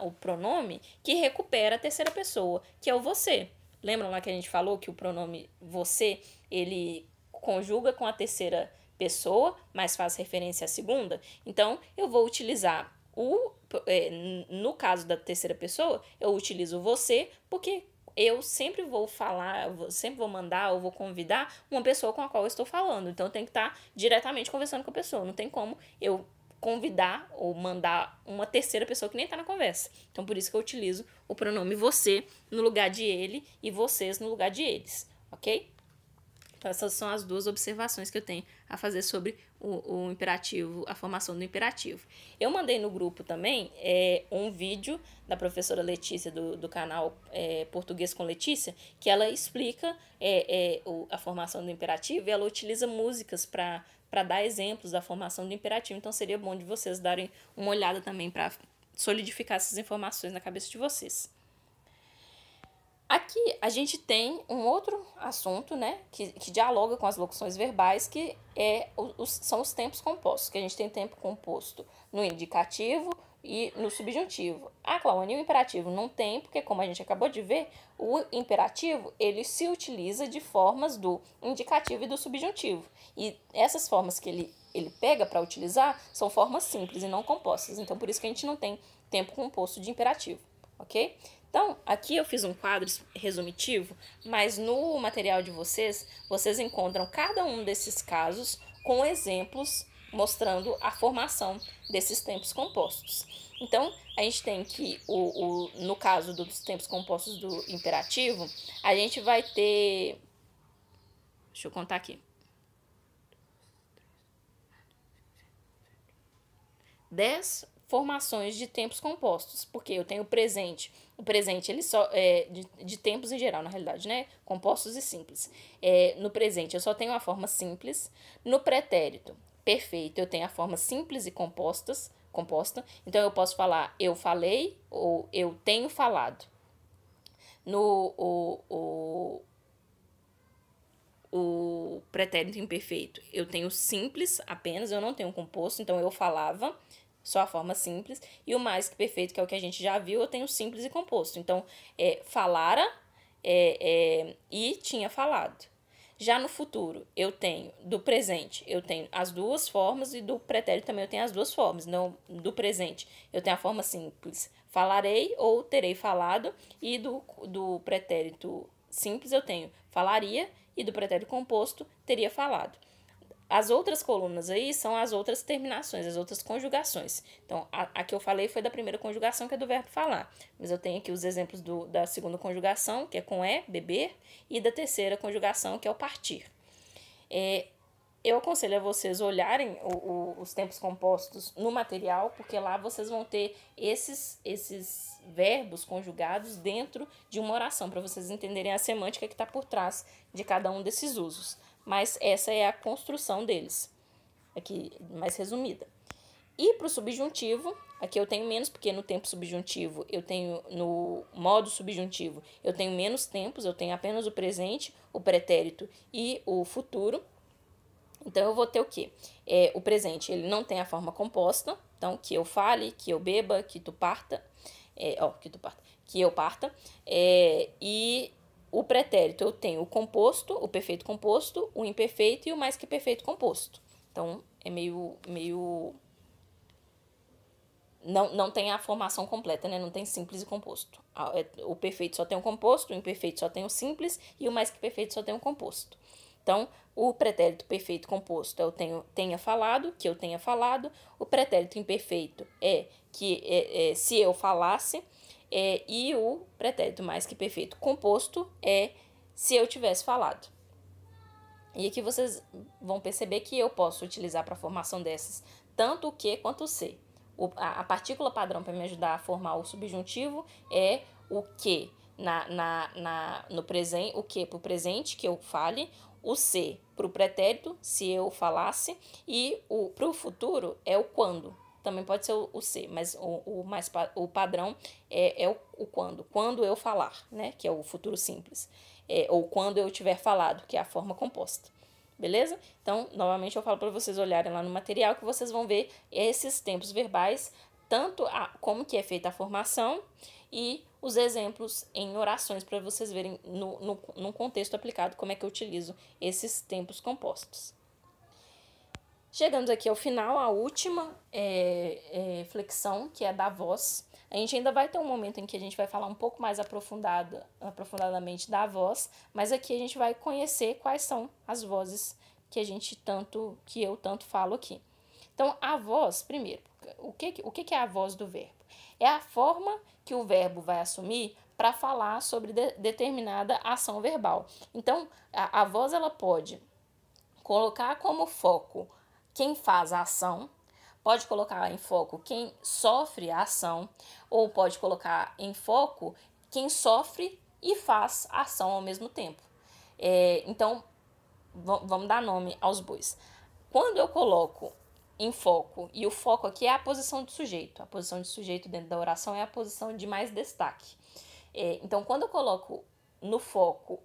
o pronome que recupera a terceira pessoa, que é o você. Lembram lá que a gente falou que o pronome você, ele conjuga com a terceira pessoa, mas faz referência à segunda? Então, eu vou utilizar no caso da terceira pessoa, eu utilizo você, porque eu sempre vou falar, sempre vou mandar ou vou convidar uma pessoa com a qual eu estou falando. Então, eu tenho que estar diretamente conversando com a pessoa. Não tem como eu convidar ou mandar uma terceira pessoa que nem está na conversa. Então, por isso que eu utilizo o pronome você no lugar de ele e vocês no lugar de eles, ok? Então, essas são as duas observações que eu tenho a fazer sobre o imperativo, a formação do imperativo. Eu mandei no grupo também um vídeo da professora Letícia, do canal Português com Letícia, que ela explica a formação do imperativo e ela utiliza músicas para dar exemplos da formação do imperativo. Então, seria bom de vocês darem uma olhada também para solidificar essas informações na cabeça de vocês. Aqui a gente tem um outro assunto, né, que dialoga com as locuções verbais, que são os tempos compostos, que a gente tem tempo composto no indicativo e no subjuntivo. Claone, e o imperativo não tem, porque como a gente acabou de ver, o imperativo ele se utiliza de formas do indicativo e do subjuntivo. E essas formas que ele pega para utilizar são formas simples e não compostas. Então, por isso que a gente não tem tempo composto de imperativo, ok? Então, aqui eu fiz um quadro resumitivo, mas no material de vocês encontram cada um desses casos com exemplos mostrando a formação desses tempos compostos. Então, a gente tem que, no caso dos tempos compostos do imperativo, a gente vai ter... Deixa eu contar aqui. 10 formações de tempos compostos, porque eu tenho o presente ele só de tempos em geral, na realidade, né? Compostos e simples. No presente eu só tenho a forma simples, no pretérito perfeito eu tenho a forma simples e composta, então eu posso falar eu falei ou eu tenho falado. No o pretérito imperfeito eu tenho simples apenas, eu não tenho composto, então eu falava, só a forma simples, e o mais que perfeito, que é o que a gente já viu, eu tenho simples e composto. Então, falara e tinha falado. Já no futuro, eu tenho, do presente, eu tenho as duas formas, e do pretérito também eu tenho as duas formas. Então, do presente, eu tenho a forma simples, falarei ou terei falado, e do pretérito simples eu tenho falaria, e do pretérito composto teria falado. As outras colunas aí são as outras terminações, as outras conjugações. Então, a que eu falei foi da primeira conjugação, que é do verbo falar. Mas eu tenho aqui os exemplos da segunda conjugação, que é com beber, e da terceira conjugação, que é o partir. Eu aconselho a vocês olharem os tempos compostos no material, porque lá vocês vão ter esses verbos conjugados dentro de uma oração, para vocês entenderem a semântica que está por trás de cada um desses usos. Mas essa é a construção deles, aqui mais resumida. E para o subjuntivo, aqui eu tenho menos, porque no tempo subjuntivo eu tenho, no modo subjuntivo, eu tenho menos tempos, eu tenho apenas o presente, o pretérito e o futuro. Então, eu vou ter o quê? O presente, ele não tem a forma composta, então, que eu fale, que eu beba, que tu parta, que eu parta, e o pretérito eu tenho o composto, o perfeito composto, o imperfeito e o mais que perfeito composto. Então, é meio não tem a formação completa, né? Não tem simples e composto. O perfeito só tem o composto, o imperfeito só tem o simples e o mais que perfeito só tem o composto. Então, o pretérito perfeito composto é eu tenha falado, que eu tenha falado. O pretérito imperfeito é que se eu falasse. E o pretérito mais que perfeito composto é se eu tivesse falado. E aqui vocês vão perceber que eu posso utilizar para a formação dessas tanto o que quanto o se. A partícula padrão para me ajudar a formar o subjuntivo é o que no presente, o que para o presente, que eu fale, o se para o pretérito, se eu falasse, e para o futuro é o quando. Também pode ser o se, mas o padrão é o quando eu falar, né, que é o futuro simples, ou quando eu tiver falado, que é a forma composta. Beleza? Então, novamente eu falo para vocês olharem lá no material que vocês vão ver esses tempos verbais, tanto como que é feita a formação e os exemplos em orações para vocês verem num contexto aplicado como é que eu utilizo esses tempos compostos. Chegamos aqui ao final, a última flexão, que é da voz. A gente ainda vai ter um momento em que a gente vai falar um pouco mais aprofundadamente da voz, mas aqui a gente vai conhecer quais são as vozes que eu tanto falo aqui. Então, a voz, primeiro, o que é a voz do verbo? É a forma que o verbo vai assumir para falar sobre determinada ação verbal. Então, a voz ela pode colocar como foco quem faz a ação, pode colocar em foco quem sofre a ação, ou pode colocar em foco quem sofre e faz a ação ao mesmo tempo. Então, vamos dar nome aos bois. Quando eu coloco em foco, e o foco aqui é a posição de sujeito, a posição de sujeito dentro da oração é a posição de mais destaque. Então, quando eu coloco no foco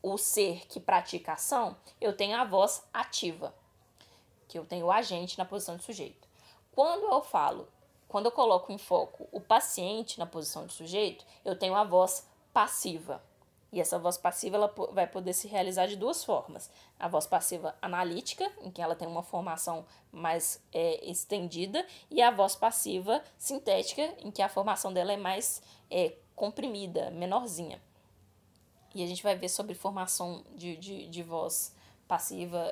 o ser que pratica a ação, eu tenho a voz ativa, que eu tenho o agente na posição de sujeito. Quando eu coloco em foco o paciente na posição de sujeito, eu tenho a voz passiva. E essa voz passiva ela vai poder se realizar de duas formas. A voz passiva analítica, em que ela tem uma formação mais estendida, e a voz passiva sintética, em que a formação dela é mais comprimida, menorzinha. E a gente vai ver sobre formação de voz passiva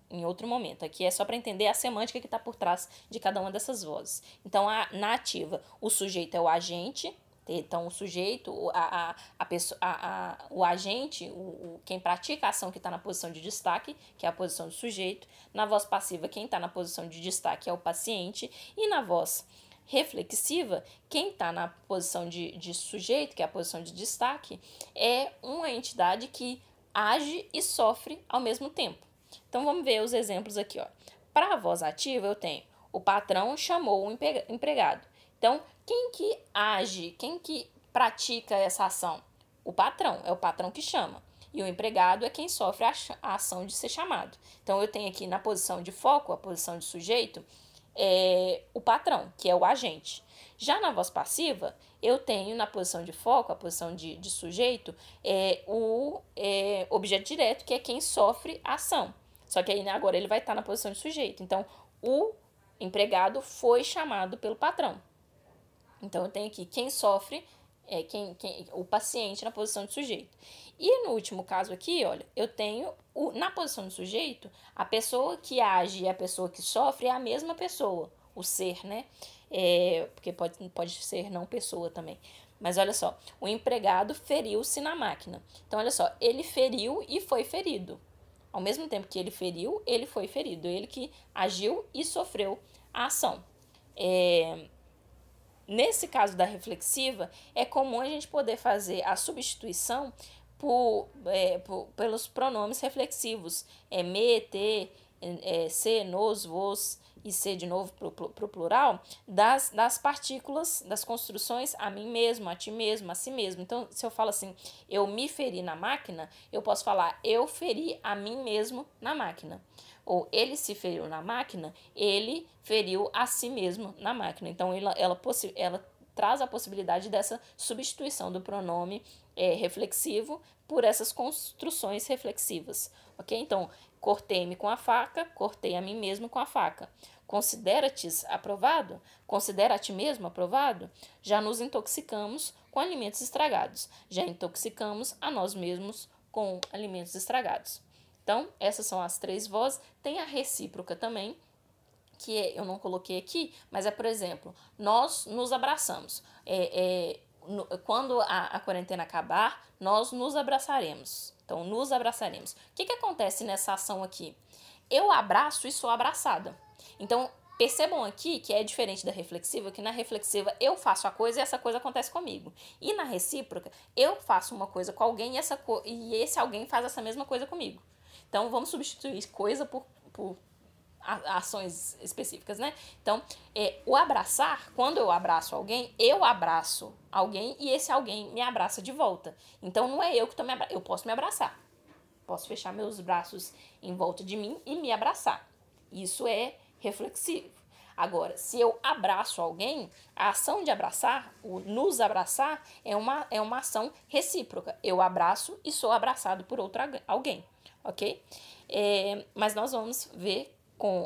em outro momento. Aqui é só para entender a semântica que está por trás de cada uma dessas vozes. Então, na ativa, o sujeito é o agente, Então, o sujeito, a pessoa, o agente, quem pratica a ação que está na posição de destaque, que é a posição do sujeito. Na voz passiva, quem está na posição de destaque é o paciente. E na voz reflexiva, quem está na posição de sujeito, que é a posição de destaque, é uma entidade que age e sofre ao mesmo tempo. Então, vamos ver os exemplos aqui. Para a voz ativa, eu tenho o patrão chamou o empregado. Então, quem que age, quem que pratica essa ação? O patrão, é o patrão que chama. E o empregado é quem sofre a ação de ser chamado. Então, eu tenho aqui na posição de foco, a posição de sujeito, o patrão, que é o agente. Já na voz passiva, eu tenho na posição de foco, a posição de sujeito, o objeto direto, que é quem sofre a ação. Só que aí agora ele vai estar na posição de sujeito. Então, o empregado foi chamado pelo patrão. Então, eu tenho aqui quem sofre, o paciente na posição de sujeito. E no último caso aqui, olha, eu tenho na posição de sujeito, a pessoa que age e a pessoa que sofre é a mesma pessoa, o ser, né? Porque pode ser não pessoa também. Mas olha só, o empregado feriu-se na máquina. Então, olha só, ele feriu e foi ferido. Ao mesmo tempo que ele feriu, ele foi ferido. Ele que agiu e sofreu a ação. Nesse caso da reflexiva, é comum a gente poder fazer a substituição pelos pronomes reflexivos. Me, te, se, nos, vos e se de novo para o plural, das partículas, das construções a mim mesmo, a ti mesmo, a si mesmo. Então, se eu falo assim, eu me feri na máquina, eu posso falar, eu feri a mim mesmo na máquina. Ou ele se feriu na máquina, ele feriu a si mesmo na máquina. Então, ela traz a possibilidade dessa substituição do pronome reflexivo por essas construções reflexivas. Ok? Então, cortei-me com a faca, cortei a mim mesmo com a faca. Considera-te aprovado? Considera a ti mesmo aprovado? Já nos intoxicamos com alimentos estragados. Já intoxicamos a nós mesmos com alimentos estragados. Então, essas são as 3 vozes. Tem a recíproca também, que eu não coloquei aqui, mas por exemplo, nós nos abraçamos. Quando a quarentena acabar, nós nos abraçaremos. Então, nos abraçaremos. O que acontece nessa ação aqui? Eu abraço e sou abraçada. Então, percebam aqui que é diferente da reflexiva, que na reflexiva eu faço a coisa e essa coisa acontece comigo. E na recíproca, eu faço uma coisa com alguém e esse alguém faz essa mesma coisa comigo. Então, vamos substituir coisa por ações específicas, né? Então, o abraçar, quando eu abraço alguém e esse alguém me abraça de volta. Então, não é eu que estou me abraçando, eu posso me abraçar. Posso fechar meus braços em volta de mim e me abraçar. Isso é reflexivo. Agora, se eu abraço alguém, a ação de abraçar, o nos abraçar, é uma ação recíproca. Eu abraço e sou abraçado por outro alguém, ok? Mas nós vamos ver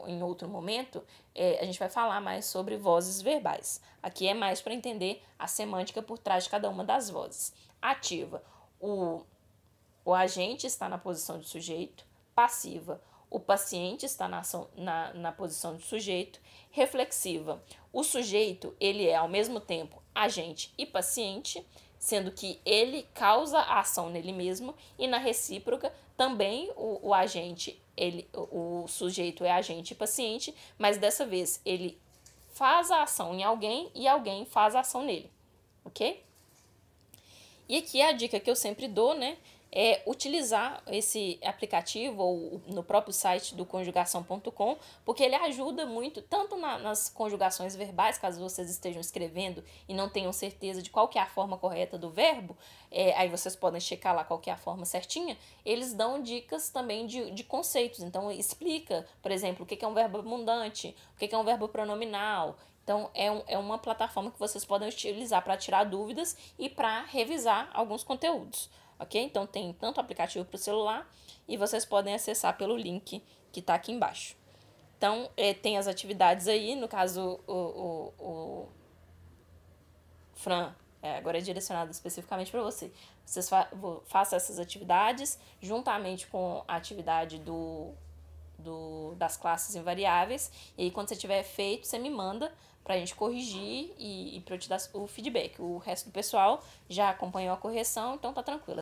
em outro momento, a gente vai falar mais sobre vozes verbais. Aqui é mais para entender a semântica por trás de cada uma das vozes. Ativa, o agente está na posição de sujeito. Passiva, o paciente está na posição de sujeito. Reflexiva, o sujeito ele é ao mesmo tempo agente e paciente, sendo que ele causa a ação nele mesmo, e na recíproca também o agente, o sujeito é agente e paciente, mas dessa vez ele faz a ação em alguém e alguém faz a ação nele, ok? E aqui a dica que eu sempre dou, né, é utilizar esse aplicativo ou no próprio site do conjugação.com, porque ele ajuda muito, tanto nas conjugações verbais, caso vocês estejam escrevendo e não tenham certeza de qual que é a forma correta do verbo, aí vocês podem checar lá qual que é a forma certinha, eles dão dicas também de conceitos. Então, explica, por exemplo, o que é um verbo abundante, o que é um verbo pronominal. Então, é uma plataforma que vocês podem utilizar para tirar dúvidas e para revisar alguns conteúdos. Ok? Então, tem tanto aplicativo para o celular e vocês podem acessar pelo link que está aqui embaixo. Então, tem as atividades aí, no caso, o Fran, agora é direcionado especificamente para você. Vocês façam essas atividades juntamente com a atividade do das classes invariáveis. E aí, quando você tiver feito, você me manda pra gente corrigir e pra eu te dar o feedback. O resto do pessoal já acompanhou a correção, então tá tranquilo.